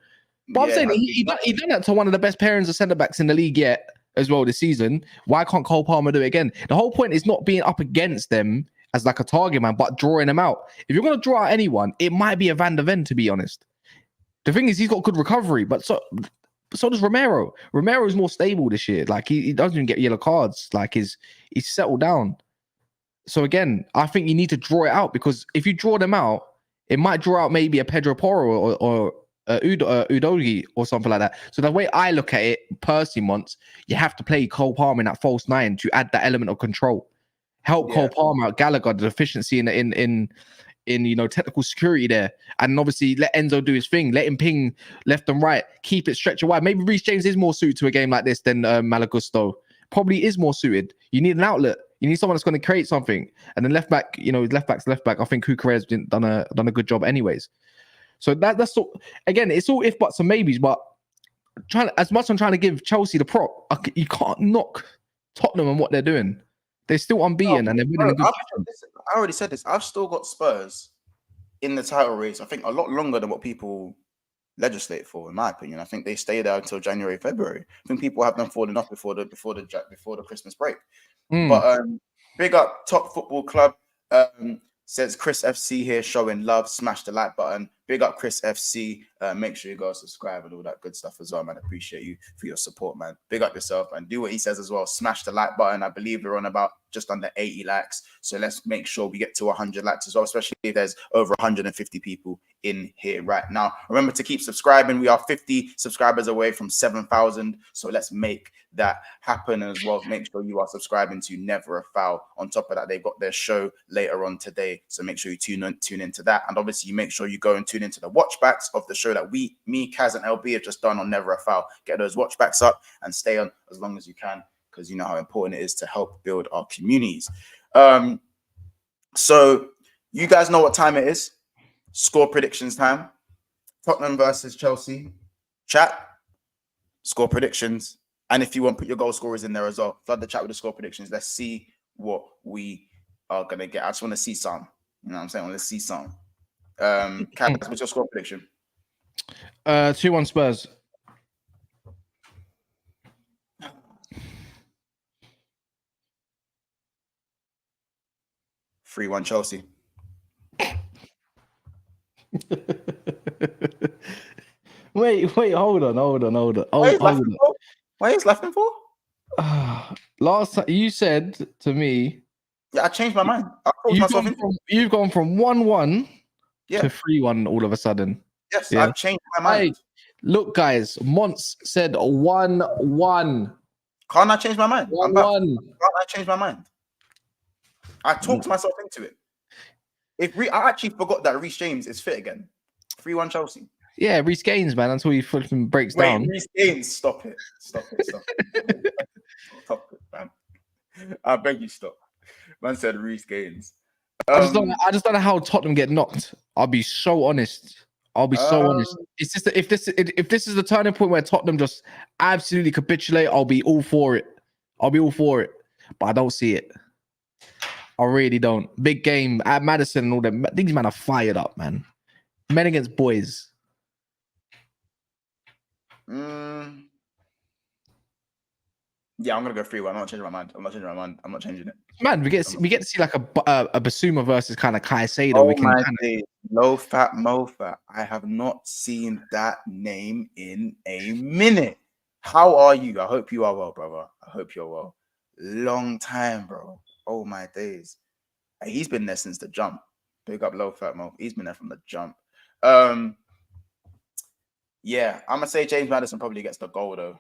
But I'm saying he done that to one of the best pairings of centre backs in the league yet as well this season. Why can't Cole Palmer do it again? The whole point is not being up against them as like a target man, but drawing them out. If you're going to draw out anyone, it might be a Van de Ven, to be honest. The thing is, he's got good recovery, but so does Romero. Romero is more stable this year. Like he doesn't even get yellow cards. Like he's settled down. So again, I think you need to draw it out, because if you draw them out, it might draw out maybe a Pedro Porro or Udogi or something like that. So the way I look at it personally, once you have to play Cole Palmer in that false nine to add that element of control. Help Cole Palmer out, Gallagher, the deficiency in technical security there, and obviously let Enzo do his thing, let him ping left and right, keep it stretch wide. Maybe Reece James is more suited to a game like this than Malagusto. Probably is more suited. You need an outlet. You need someone that's going to create something. And then left back. Left back. I think Cucurella's done a good job anyways. So that's all. Again, it's all if buts and maybes. But as much as I'm trying to give Chelsea the prop, you can't knock Tottenham and what they're doing. They're still unbeaten and they're winning a good game. I already said this. I've still got Spurs in the title race. I think a lot longer than what people legislate for, in my opinion. I think they stay there until January, February. I think people have them falling off before the Christmas break. But big up Top Football Club. Says Chris FC here, showing love. Smash the like button. Big up Chris FC. Make sure you go subscribe and all that good stuff as well, man. Appreciate you for your support, man. Big up yourself and do what he says as well. Smash the like button. I believe we're on about just under 80 likes. So let's make sure we get to 100 likes as well, especially if there's over 150 people in here right now. Remember to keep subscribing. We are 50 subscribers away from 7,000. So let's make that happen as well. Make sure you are subscribing to Never a Foul. On top of that, they've got their show later on today. So make sure you tune into that. And obviously, you make sure you go and tune into the watchbacks of the show that me, Kaz, and LB have just done on Never a Foul. Get those watchbacks up and stay on as long as you can, because you know how important it is to help build our communities. So you guys know what time it is. Score predictions time. Tottenham versus Chelsea. Chat. Score predictions. And if you want, put your goal scorers in there as well. Flood the chat with the score predictions. Let's see what we are going to get. I just want to see some. You know what I'm saying? Let's see some. Kaz, what's your score prediction? 2-1 Spurs. 3-1 Chelsea. Wait, hold on. Why are you laughing for? Last time you said to me, yeah, I changed my mind. You've gone from 1-1 to 3-1 all of a sudden. Yes, I've changed my mind. Hey, look, guys, Mons said 1-1. Can't I change my mind? 1-1. Can't I change my mind? I talked myself into it. I actually forgot that Reece James is fit again. 3-1 Chelsea. Yeah, Reece Gaines, man. Until he flipping breaks down. Reece Gaines, stop it. Stop it, man. I beg you, stop. Man said Reece Gaines. I just don't know how Tottenham get knocked. I'll be so honest. It's just that if this is the turning point where Tottenham just absolutely capitulate, I'll be all for it. But I don't see it. I really don't. Big game at Madison and all that. These men are fired up, man. Men against boys. Yeah, I'm gonna go 3-1. I'm not changing my mind. I'm not changing it. Man, we get to see like a Basuma versus kind of Caicedo. Oh We can my kind days. Low fat, mo fat. I have not seen that name in a minute. How are you? I hope you are well, brother. I hope you're well. Long time, bro. Oh my days. He's been there since the jump. Big up low fat mo. He's been there from the jump. Yeah, I'm gonna say James Maddison probably gets the goal though,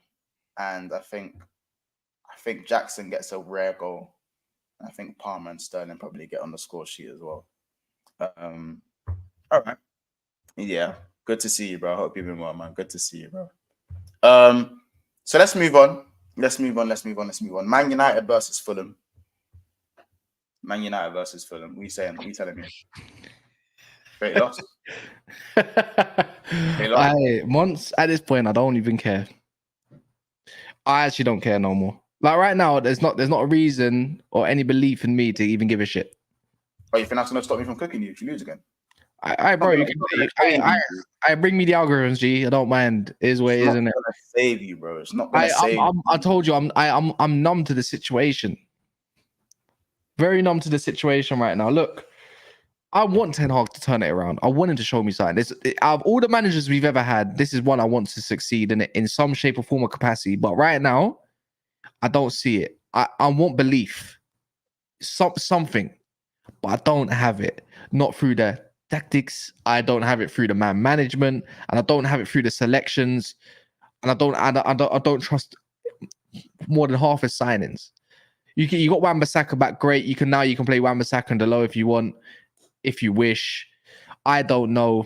and I think Jackson gets a rare goal. I think Palmer and Sterling probably get on the score sheet as well. All right. Yeah, good to see you, bro. I hope you've been well, man. Good to see you, bro. So let's move on. Let's move on. Man United versus Fulham. Man United versus Fulham. What are you saying? What are you telling me? Great loss. Once at this point, I don't even care. I actually don't care no more. Like right now, there's not a reason or any belief in me to even give a shit. Oh, you think that's gonna stop me from cooking you if you lose again? I bring me the algorithms, G. I don't mind. Is what it is, isn't it? Gonna save you, bro. It's not gonna save you. I told you, I'm numb to the situation. Very numb to the situation right now. Look, I want Ten Hag to turn it around. I want him to show me something. Out of all the managers we've ever had, this is one I want to succeed in it in some shape or form or capacity. But right now, I don't see it. I want belief, something, but I don't have it. Not through the tactics. I don't have it through the man management, and I don't have it through the selections, and I don't trust more than half his signings. You got Wan-Bissaka back, great. You can play Wan-Bissaka in the low if you want, if you wish. I don't know.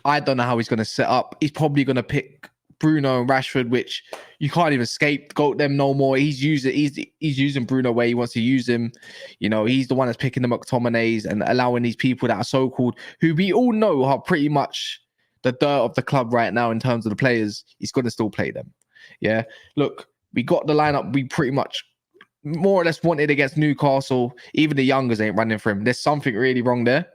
I don't know how he's going to set up. He's probably going to pick Bruno and Rashford, which you can't even scapegoat them no more. He's using Bruno where he wants to use him. You know, he's the one that's picking the McTominays and allowing these people that are so-called, who we all know are pretty much the dirt of the club right now in terms of the players. He's going to still play them. Yeah. Look, we got the lineup we pretty much more or less wanted against Newcastle. Even the youngers ain't running for him. There's something really wrong there.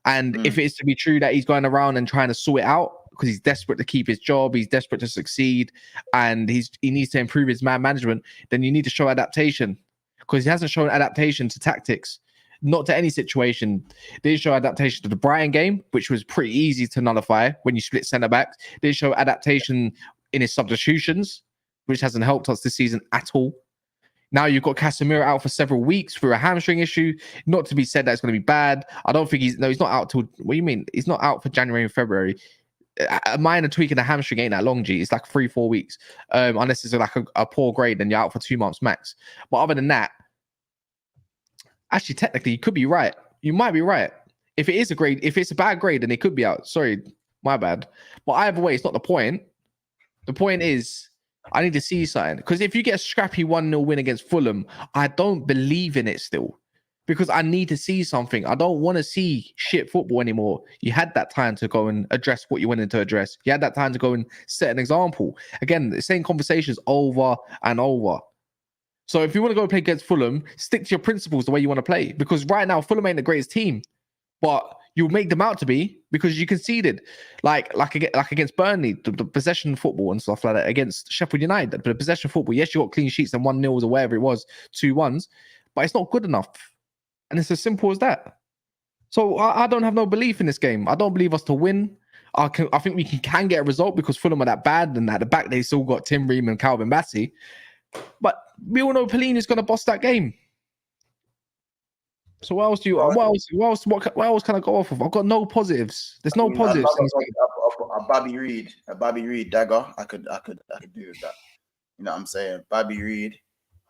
And if it's to be true that he's going around and trying to sort it out because he's desperate to keep his job, he's desperate to succeed, and he needs to improve his man management, then you need to show adaptation, because he hasn't shown adaptation to tactics, not to any situation. They didn't show adaptation to the Brighton game, which was pretty easy to nullify when you split centre backs. They didn't show adaptation in his substitutions, which hasn't helped us this season at all. Now you've got Casemiro out for several weeks through a hamstring issue. Not to be said that it's going to be bad. I don't think he's not out till, what do you mean? He's not out for January and February. A minor tweak in the hamstring ain't that long, G. It's like 3-4 weeks. Unless it's like a poor grade, then you're out for 2 months max. But other than that, actually, technically, you could be right. You might be right. If it's a bad grade, then it could be out. Sorry, my bad. But either way, it's not the point. The point is, I need to see something. Because if you get a scrappy 1-0 win against Fulham, I don't believe in it still. Because I need to see something. I don't want to see shit football anymore. You had that time to go and address what you wanted to address. You had that time to go and set an example. Again, the same conversations over and over. So if you want to go play against Fulham, stick to your principles the way you want to play. Because right now, Fulham ain't the greatest team. But you'll make them out to be because you conceded, like against Burnley, the possession football and stuff like that. Against Sheffield United, the possession football. Yes, you got clean sheets and 1-0s or whatever it was, 2-1s, but it's not good enough, and it's as simple as that. So I don't have no belief in this game. I don't believe us to win. I think we can get a result because Fulham are that bad, and at the back they still got Tim Ream and Calvin Bassey. But we all know Pelini's going to boss that game. So what else do you? What else can I go off of? I've got no positives. There's no positives. A Bobby Reed dagger. I could do with that. You know what I'm saying? Bobby Reed.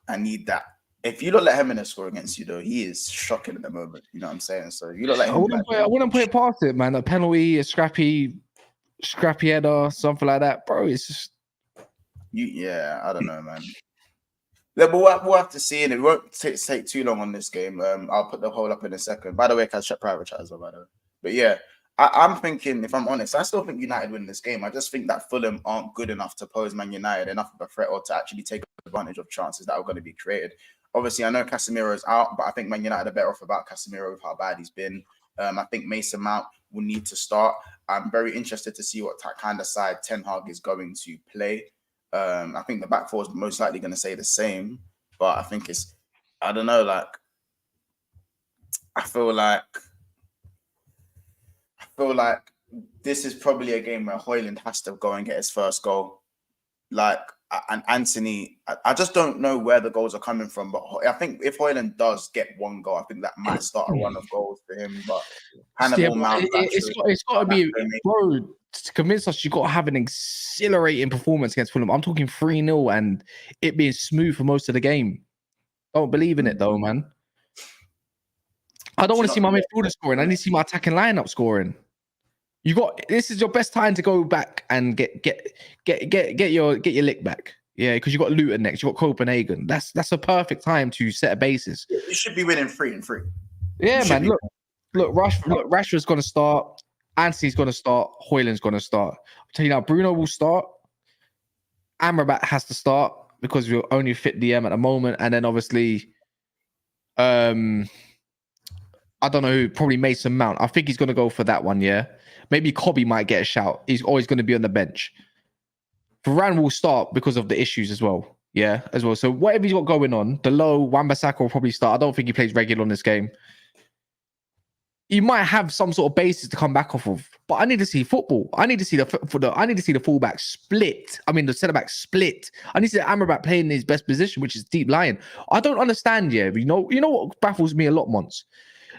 I need that. If you don't let Jimenez score against you, though, he is shocking at the moment. You know what I'm saying? So you don't let him. I wouldn't put it past it, man. A penalty, a scrappy header, something like that, bro. It's just Yeah, I don't know, man. But we'll have to see, and it won't take too long on this game. I'll put the whole up in a second. By the way, can I check private chat as well, by the way. But yeah, I'm thinking, if I'm honest, I still think United win this game. I just think that Fulham aren't good enough to pose Man United enough of a threat or to actually take advantage of chances that are going to be created. Obviously, I know Casemiro is out, but I think Man United are better off about Casemiro with how bad he's been. I think Mason Mount will need to start. I'm very interested to see what kind of side Ten Hag is going to play. I think the back four is most likely going to say the same, but I think I don't know, like, I feel like this is probably a game where Højlund has to go and get his first goal. Like, and Anthony, I just don't know where the goals are coming from. But I think if Højlund does get one goal, I think that might start a run of goals for him. But Hannibal Mount, it's got to be, bro, to convince us you've got to have an exhilarating performance against Fulham. I'm talking 3-0 and it being smooth for most of the game. Don't believe in it though, man. I don't want to see my midfielder scoring. I need to see my attacking lineup scoring. This is your best time to go back and get your lick back. Yeah, because you got Luton next, you got Copenhagen. That's a perfect time to set a basis. You should be winning 3-3. Yeah, man. Look, Rashford's gonna start, Anthony's gonna start, Højlund's gonna start. I'll tell you now, Bruno will start. Amrabat has to start because we're only fit DM at the moment, and then obviously, I don't know who, probably Mason Mount. I think he's gonna go for that one. Yeah, maybe Cobby might get a shout. He's always going to be on the bench. Varane will start because of the issues as well. Yeah, as well. So whatever he's got going on, Delo, Wan-Bissaka will probably start. I don't think he plays regular on this game. He might have some sort of basis to come back off of, but I need to see football. I need to see the fullback split. I mean, the centre back split. I need to see Amrabat playing in his best position, which is deep lying. I don't understand. Yeah, you know what baffles me a lot, Mons.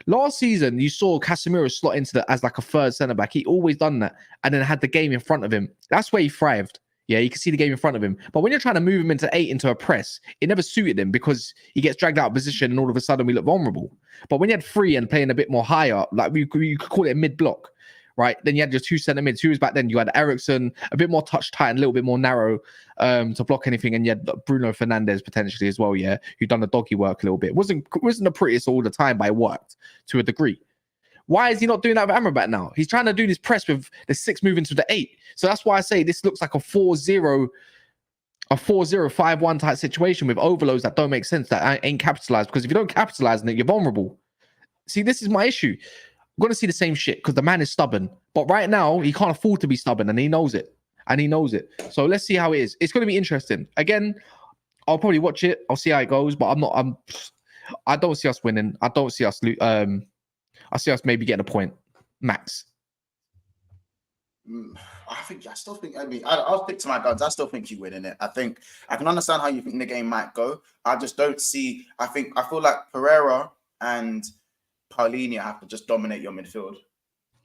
Last season, you saw Casemiro slot into as like a third centre back. He always done that, and then had the game in front of him. That's where he thrived. Yeah, you can see the game in front of him. But when you're trying to move him into 8 into a press, it never suited him because he gets dragged out of position, and all of a sudden we look vulnerable. But when you had 3 and playing a bit more higher, like you could call it a mid block, right? Then you had your 2 centre mids. Who was back then? You had Ericsson, a bit more touch tight and a little bit more narrow to block anything, and you had Bruno Fernandes potentially as well. Yeah, who done the doggy work a little bit. Wasn't the prettiest all the time, but it worked to a degree. Why is he not doing that with Amrabat now? He's trying to do this press with the 6 moving to the 8. So that's why I say this looks like a 4-0, 5-1 type situation with overloads that don't make sense, that ain't capitalized. Because if you don't capitalize on it, you're vulnerable. See, this is my issue. I'm going to see the same shit because the man is stubborn. But right now, he can't afford to be stubborn, and he knows it. So let's see how it is. It's going to be interesting. Again, I'll probably watch it. I'll see how it goes. But I don't see us winning. I don't see us I see us maybe getting a point, max. I still think. I mean, I'll stick to my guns. I still think you win in it. I think I can understand how you think the game might go. I just don't see. I feel like Pereira and Paulinho have to just dominate your midfield.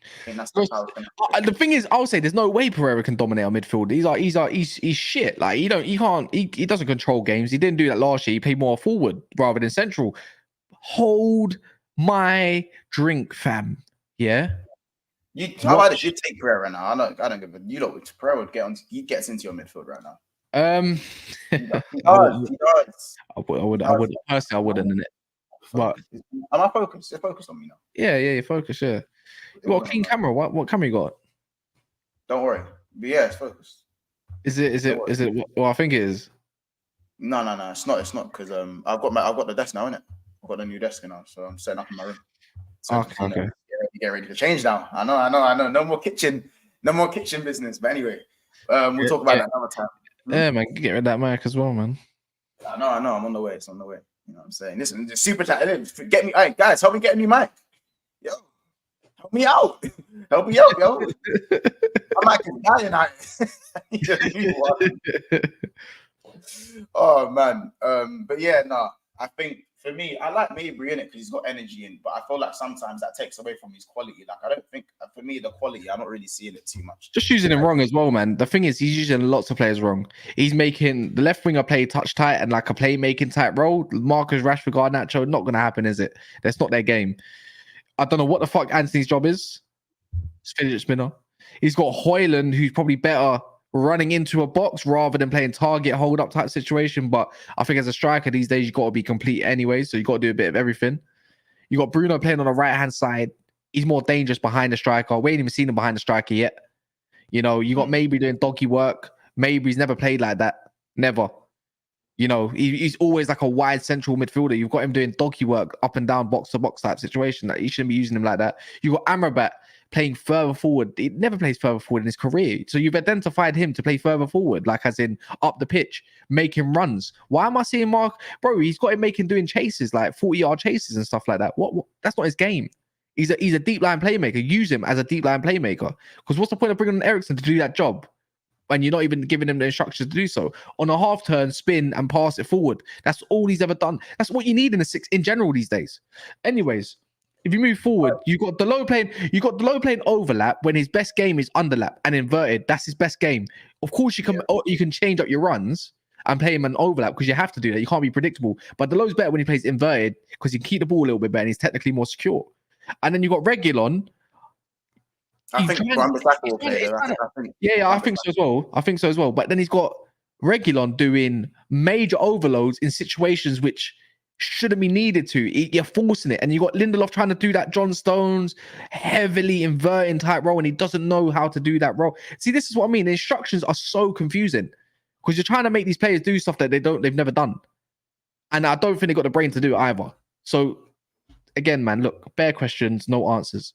I think that's how it's gonna the thing is, I'll say there's no way Pereira can dominate our midfield. He's shit. Like he doesn't control games. He didn't do that last year. He played more forward rather than central. Hold my drink, fam. Yeah. How about if you take Pereira now? I don't give a. You know, Pereira would he gets into your midfield right now. He does. I would personally, I wouldn't in it. But am I focused? You're focused on me now. Yeah, you're focused. Yeah. You got a clean camera. What camera you got? Don't worry. But yeah, it's focused. Is it? Well, I think it is. No. It's not because I've got the desk now, innit? I've got a new desk now, so I'm setting up in my room. So, okay. Get ready to change now. I know. No more kitchen business. But anyway, we'll talk about that another time. Yeah, man, get rid of that mic as well, man. I know. I'm on the way. It's on the way. You know what I'm saying? Listen, super chat. Get me, hey, guys, help me get a new mic. Yo, help me out. Help me out, yo. My mic is dying. I need a new one. Oh man. But yeah, no. I think for me, I like Mabry in it because he's got energy in, but I feel like sometimes that takes away from his quality. Like I don't think for me the quality, I'm not really seeing it too much. Just using him wrong as well, man. The thing is, he's using lots of players wrong. He's making the left winger play touch tight and like a playmaking type role. Marcus Rashford, Garnacho, not gonna happen, is it? That's not their game. I don't know what the fuck Anthony's job is. Fidget spinner. He's got Højlund, who's probably better running into a box rather than playing target hold up type situation. But I think as a striker these days, you got to be complete anyway. So you got to do a bit of everything. You got Bruno playing on the right hand side. He's more dangerous behind the striker. We ain't even seen him behind the striker yet. You know, you got Mabry doing doggy work. Mabry's never played like that. Never. You know, he's always like a wide central midfielder. You've got him doing doggy work up and down, box to box type situation. Like, you shouldn't be using him like that. You got Amrabat playing further forward. He never plays further forward in his career. So you've identified him to play further forward, like as in up the pitch, making runs. Why am I seeing Mark? Bro, he's got him doing chases, like 40-yard chases and stuff like that. What? That's not his game. He's a deep line playmaker. Use him as a deep line playmaker. Because what's the point of bringing on Ericsson to do that job when you're not even giving him the instructions to do so? On a half turn, spin and pass it forward. That's all he's ever done. That's what you need in a six in general these days. Anyways, if you move forward, you got the low playing overlap when his best game is underlap and inverted. That's his best game. Of course, you can change up your runs and play him an overlap because you have to do that. You can't be predictable. But the low's better when he plays inverted because he can keep the ball a little bit better and he's technically more secure. And then you got Reguilon. I think Wan-Bissaka will play there. I think so as well. I think so as well. But then he's got Reguilon doing major overloads in situations which shouldn't be needed to. You're forcing it. And you got Lindelof trying to do that John Stones heavily inverting type role, and he doesn't know how to do that role. See, this is what I mean. The instructions are so confusing because you're trying to make these players do stuff that they've never done. And I don't think they got the brain to do it either. So again, man, look, bare questions, no answers.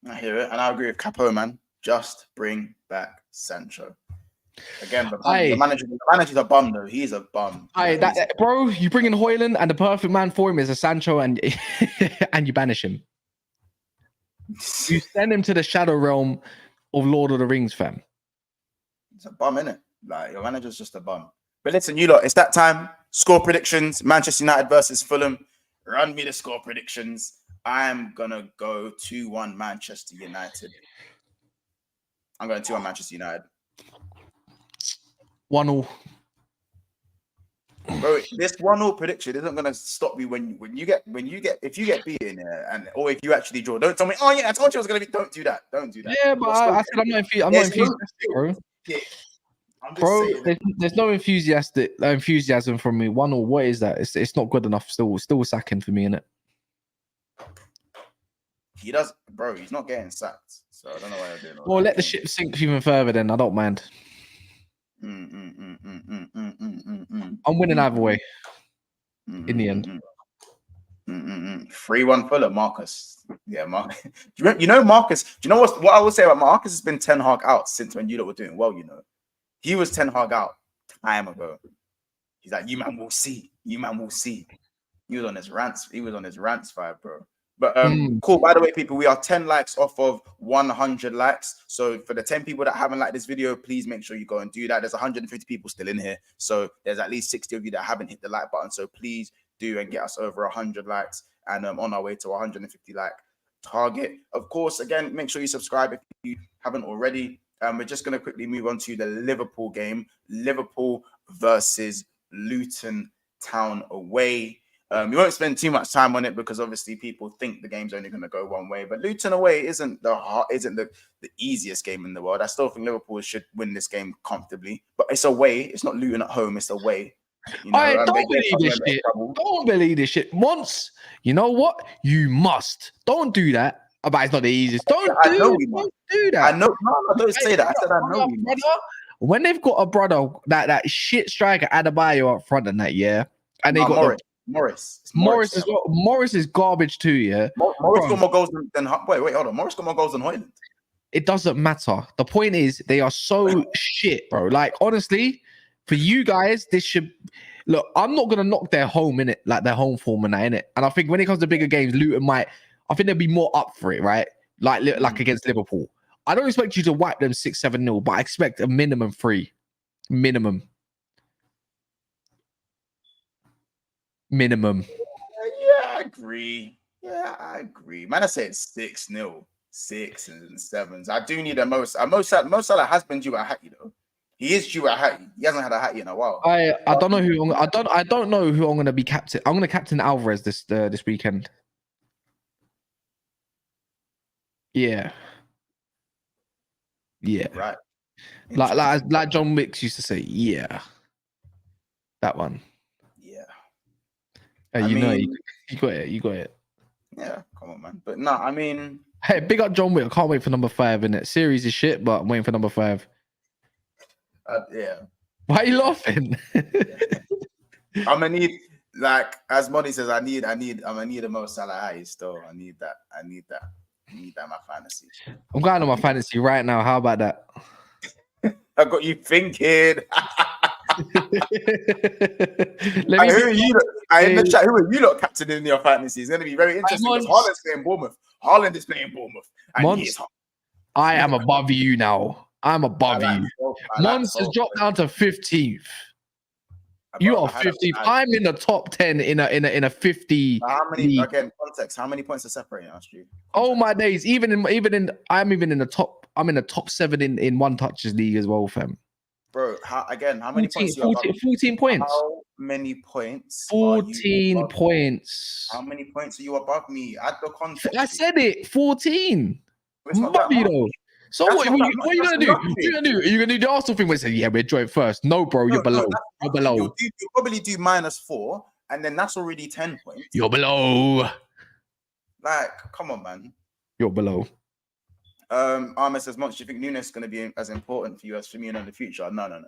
I hear it, and I agree with Capo, man. Just bring back Sancho. Again, the manager's a bum, though. He's a bum. Bro, you bring in Højlund, and the perfect man for him is a Sancho, and and you banish him. You send him to the shadow realm of Lord of the Rings, fam. It's a bum, innit? Like, your manager's just a bum. But listen, you lot, it's that time. Score predictions. Manchester United versus Fulham. Run me the score predictions. I'm going to go 2-1 Manchester United. I'm going 2-1 Manchester United. 1-0. Bro, this 1-0 prediction isn't going to stop you if you get beaten or if you actually draw. Don't tell me, oh yeah, I told you I was going to be. Don't do that. Yeah, but I said I'm not enthusiastic, bro. Yeah. Bro, there's no enthusiasm from me. 1-0, what is that? It's not good enough. Still sacking for me, innit? He does, bro. He's not getting sacked, so I don't know why I'm doing. Well, let the ship sink even further. Then I don't mind. I'm winning either way. In the end, 3-1 Fulham, Marcus. Yeah, Marcus. You know Marcus. Do you know what I will say about Marcus? Has been Ten Hag out since when you lot were doing well. You know, he was Ten Hag out time ago. He's like, you man will see. You man will see. He was on his rants. He was on his rants vibe, bro. But cool. By the way, people, we are 10 likes off of 100 likes. So for the 10 people that haven't liked this video, please make sure you go and do that. There's 150 people still in here. So there's at least 60 of you that haven't hit the like button. So please do and get us over 100 likes and on our way to 150 like target. Of course, again, make sure you subscribe if you haven't already. We're just going to quickly move on to the Liverpool game. Liverpool versus Luton Town away. We won't spend too much time on it because obviously people think the game's only going to go one way. But Luton away isn't the easiest game in the world. I still think Liverpool should win this game comfortably. But it's away. It's not Luton at home. It's away. You know, don't believe this shit. Don't believe this shit. Once, you know what? You must. Don't do that. But it's not the easiest. Don't do that. I know. No, don't say that. I said I know. Brother, when they've got a brother that shit striker Adebayo up front and that, yeah, and they got Morris as well. Morris is garbage too, yeah. Morris got more goals than wait, hold on. Morris got more goals than Højlund. It doesn't matter. The point is they are so shit, bro. Like honestly, for you guys, this should look. I'm not gonna knock their home in it, like their home form and that in it. And I think when it comes to bigger games, Luton might. I think they'll be more up for it, right? Like against Liverpool. I don't expect you to wipe them 6-7-0, but I expect a minimum 3. Minimum. Yeah, I agree. Man, I said 6-0, 6 and 7s. I do need a Mo Salah has been due at Hattie though. He is due at Hattie. He hasn't had a Hattie in a while. I don't know who I don't know who I'm gonna be captain. I'm gonna captain Alvarez this weekend. Yeah. Right. Like John Wicks used to say, yeah. That one. You got it. Yeah, come on, man. But no, I mean, hey, big up John Wick. I can't wait for number 5 in it. Series is shit, but I'm waiting for number 5. Yeah. Why are you laughing? I'm gonna need, like, as Money says, I'm gonna need a Mo Salah still. I need that. Need that in my fantasy. I'm going on my fantasy right now. How about that? I got you thinking. Let me Who are you? In the chat, who are you lot captain in your fantasy? It's going to be very interesting because Haaland's playing Bournemouth. Haaland is playing Bournemouth, and he is hot. I am above you now. I'm above you. Mons has dropped down to 15th. You are 50th. I'm in the top 10 in a 50. How many? Again, context. How many points are separating us, Stu? Oh my days! I'm even in the top. I'm in the top 7 in one touches league as well, fam. Bro, how many 14, points? 14 points. How many points? 14 points. How many points are you above me? Add the context. I said it. 14. It's not that much. So what are you gonna do? What are you gonna do? Are you gonna do the Arsenal thing where you say, yeah, we're joint first? No, bro, you're below. You're below. You'll probably do -4, and then that's already 10 points. You're below. Like, come on, man. You're below. Ahmed says, "Monch, do you think Nunes is going to be as important for you as Firmino in the future?" No,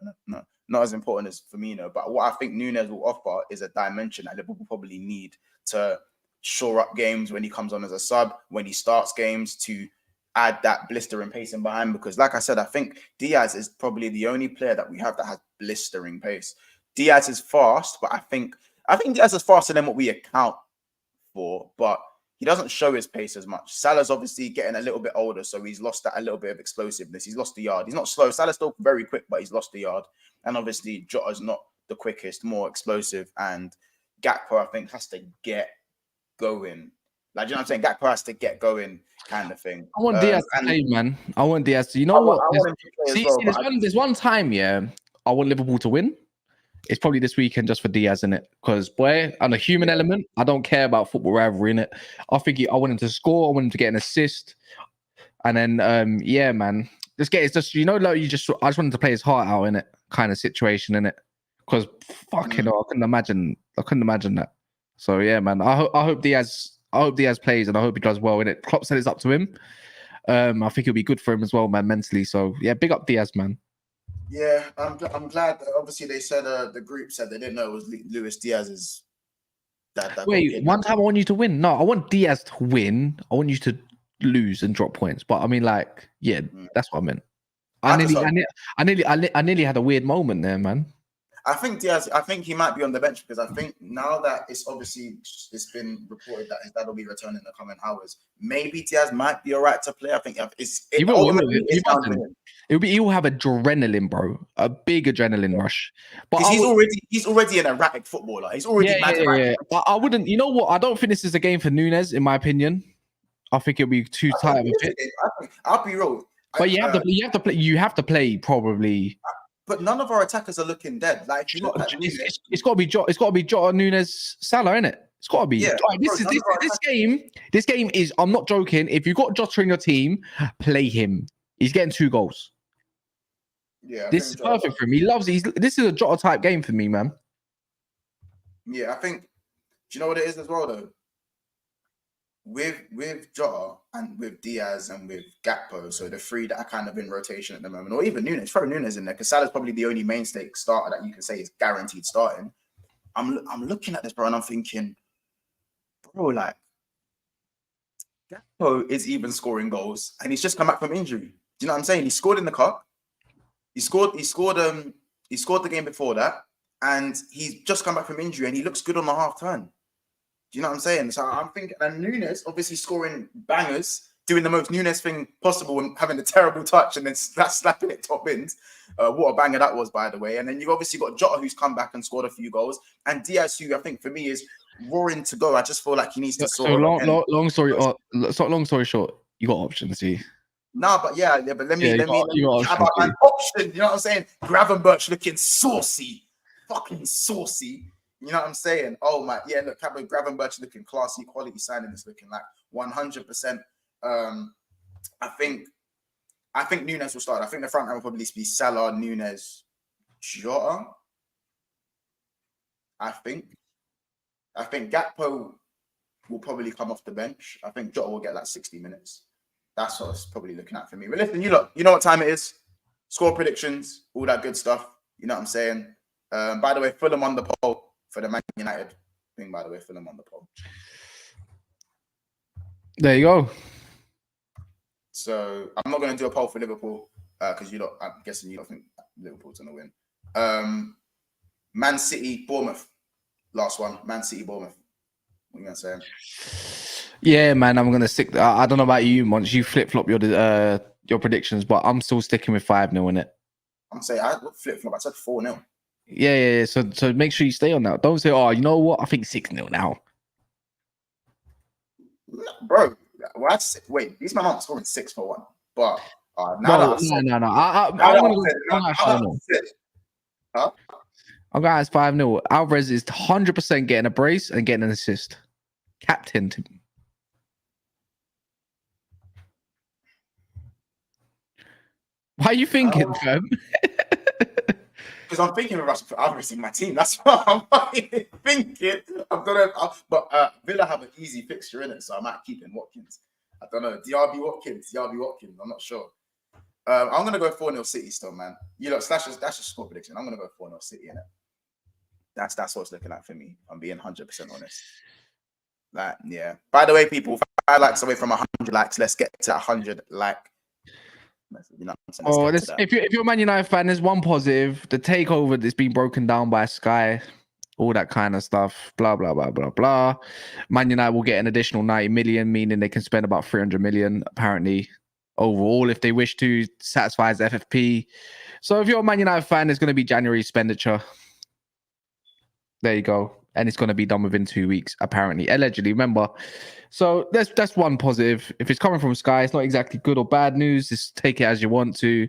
not as important as Firmino. But what I think Nunes will offer is a dimension that Liverpool probably need to shore up games when he comes on as a sub, when he starts games, to add that blistering pace in behind. Because, like I said, I think Diaz is probably the only player that we have that has blistering pace. Diaz is fast, but I think Diaz is faster than what we account for, but he doesn't show his pace as much. Salah's obviously getting a little bit older, so he's lost that a little bit of explosiveness. He's lost the yard. He's not slow. Salah's still very quick, but he's lost the yard. And obviously, Jota's not the quickest, more explosive. And Gakpo, I think, has to get going. Like, you know what I'm saying? Gakpo has to get going, kind of thing. I want Diaz to play, man. I want Diaz to. You know what? There's one time, yeah, I want Liverpool to win. It's probably this weekend just for Diaz, in it, because boy, on a human element, I don't care about football rivalry in it. I think I want him to score, I want him to get an assist, and then yeah, man, I just wanted to play his heart out in it, kind of situation in it, because fucking hell, I couldn't imagine that. So yeah, man, I hope Diaz plays, and I hope he does well in it. Klopp said it's up to him. I think it'll be good for him as well, man, mentally. So yeah, big up Diaz, man. Yeah, I'm glad. Obviously, they said the group said they didn't know it was Luis Diaz's dad. Wait, one time I want you to win. No, I want Diaz to win. I want you to lose and drop points. But I mean, like, yeah, that's what I meant. I nearly had a weird moment there, man. I think Diaz. I think he might be on the bench because I think now that it's been reported that his dad will be returning in the coming hours. Maybe Diaz might be alright to play. I think he will have adrenaline, bro. A big adrenaline rush. But he's already an erratic footballer. He's already yeah. I wouldn't. You know what? I don't think this is a game for Nunes, in my opinion. I think it'll be too tight of a fit. I'll be real. But you have to play probably. But none of our attackers are looking dead. Like, you look at it's got to be Jota, Nunes, Salah, innit? It's got to be. Yeah, This game is. I'm not joking. If you've got Jota in your team, play him. He's getting 2 goals. Yeah, this is perfect for him. He loves. This is a Jota type game for me, man. Yeah, I think. Do you know what it is as well, though? With Jota and with Diaz and with Gakpo, so the 3 that are kind of in rotation at the moment, or even Nunes, throw Nunes in there, because Salah's probably the only mainstay starter that you can say is guaranteed starting. I'm looking at this, bro, and I'm thinking, bro, like, Gakpo is even scoring goals, and he's just come back from injury. Do you know what I'm saying? He scored in the cup. He scored the game before that, and he's just come back from injury, and he looks good on the half turn. Do you know what I'm saying? So I'm thinking, and Nunes obviously scoring bangers, doing the most Nunes thing possible and having a terrible touch and then slapping it top bins. What a banger that was, by the way. And then you've obviously got Jota, who's come back and scored a few goals, and Diaz, who I think for me is roaring to go. I just feel like he needs to sort. So long story short, you got options, see. No, but let me how about an option? You know what I'm saying? Gravenberch looking saucy, fucking saucy. You know what I'm saying? Oh my, yeah. Look, Gravenberch looking classy, quality signing is looking like 100%. I think Nunes will start. I think the front line will probably be Salah, Nunes, Jota. I think Gakpo will probably come off the bench. I think Jota will get like 60 minutes. That's what it's probably looking at for me. But listen, you know what time it is. Score predictions, all that good stuff. You know what I'm saying? By the way, Fulham on the poll for the Man United thing. By the way, Fulham on the poll. There you go. So I'm not going to do a poll for Liverpool because I'm guessing you don't think Liverpool's going to win. Man City, Bournemouth. Last one. Man City, Bournemouth. What are you going to say? Yeah, man, I'm gonna stick. I don't know about you, Monch. You flip flop your predictions, but I'm still sticking with 5-0 in it. I'm saying I flip flop. I said 4-0. Yeah. So make sure you stay on that. Don't say, oh, you know what? I think 6-0 now. No, bro, wait, these men aren't scoring 6 for 1. But now that I've said, no. I'm gonna ask 5-0. Alvarez is 100% getting a brace and getting an assist. Captain. Why are you thinking, fam? Because I'm thinking of Alvarez in my team. That's what I'm thinking. But Villa have an easy fixture in it, so I might keep in Watkins. I don't know. DRB Watkins. I'm not sure. I'm gonna go 4-0 City still, man. You know, that's just score prediction. I'm gonna go 4-0 City in it. That's what it's looking like for me. I'm being 100% honest. Like, yeah. By the way, people, 5 likes away from 100 likes. Let's get to 100 like. You know what I'm saying? If you're a Man United fan, there's one positive. The takeover that's been broken down by Sky, all that kind of stuff. Blah blah blah blah blah. Man United will get an additional 90 million, meaning they can spend about 300 million apparently overall if they wish to satisfy his FFP. So if you're a Man United fan, there's going to be January expenditure. There you go. And it's going to be done within 2 weeks, apparently, allegedly. Remember, so that's one positive. If it's coming from Sky, it's not exactly good or bad news. Just take it as you want to.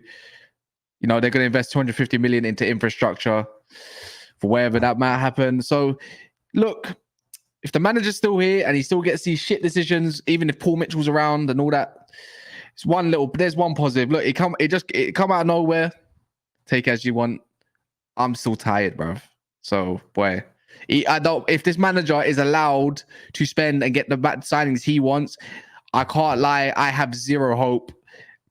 You know, they're going to invest 250 million into infrastructure for wherever that might happen. So, look, if the manager's still here and he still gets these shit decisions, even if Paul Mitchell's around and all that, there's one positive. Look, it come out of nowhere. Take it as you want. I'm still tired, bro. So, boy. If this manager is allowed to spend and get the signings he wants, I can't lie. I have zero hope.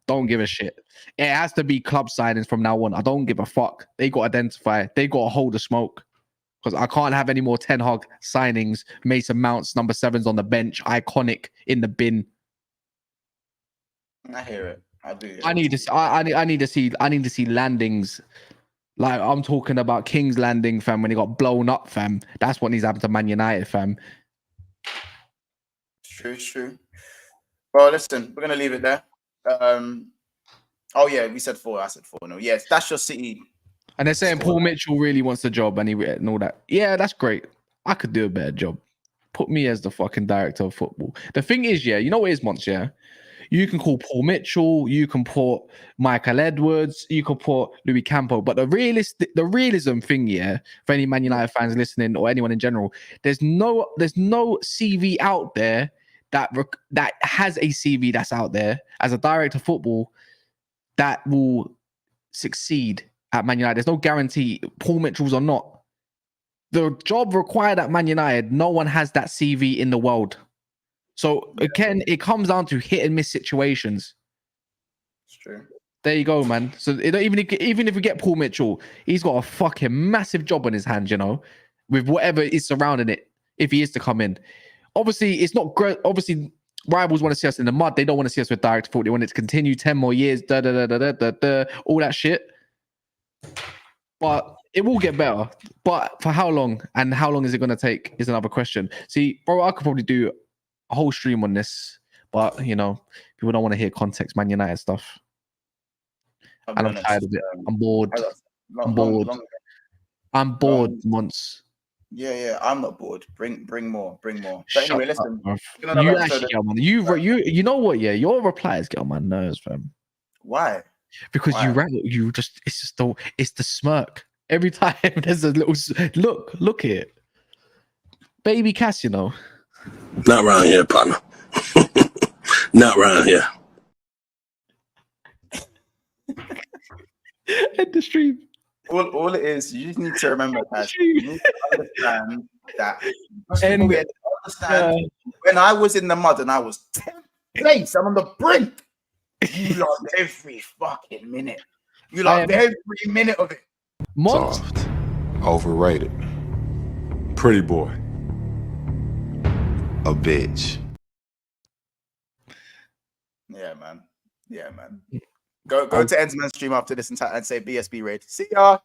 Don't give a shit. It has to be club signings from now on. I don't give a fuck. They got to identify. They got to hold the smoke. Because I can't have any more Ten Hag signings. Mason Mounts, number 7's on the bench. Iconic in the bin. I hear it. I do. I need to see landings. Like, I'm talking about King's Landing, fam, when he got blown up, fam. That's what needs to happen to Man United, fam. It's true. Well, listen, we're going to leave it there. Oh, yeah, we said 4. I said 4-0. Yes, that's your City. And they're saying Paul Mitchell really wants the job and all that. Yeah, that's great. I could do a better job. Put me as the fucking director of football. The thing is, yeah, you know what it is, Mons, yeah? You can call Paul Mitchell, you can put Michael Edwards, you can put Louis Campo, but the realism thing, yeah, for any Man United fans listening or anyone in general, there's no CV out there that has a CV that's out there as a director of football that will succeed at Man United. There's no guarantee Paul Mitchell's or not. The job required at Man United, no one has that CV in the world. So again, it comes down to hit and miss situations. It's true. There you go, man. So even if we get Paul Mitchell, he's got a fucking massive job on his hands, you know, with whatever is surrounding it. If he is to come in, obviously it's not great. Obviously, rivals want to see us in the mud. They don't want to see us with direct football. They want it to continue 10 more years. All that shit. But it will get better. But for how long? And how long is it going to take? Is another question. See, bro, I could probably do a whole stream on this, but you know, people don't want to hear context Man United stuff. And I'm tired of it. I'm bored. I'm bored once. Yeah, I'm not bored. Bring more. But anyway, listen. You actually get on my you know what? Yeah, your replies get on my nerves, fam. Why? Because it's the smirk every time. There's a little look here, baby Cass, you know. Not around here, partner. Not around here. End the stream. All it is, you just need to remember that you need to understand that. When I was in the mud and I was 10th place, I'm on the brink. You loved every fucking minute. You loved every minute of it. Soft, overrated, pretty boy, a bitch. Yeah, man. Yeah, man. Go to Ensman's stream after this and say BSB raid. See ya.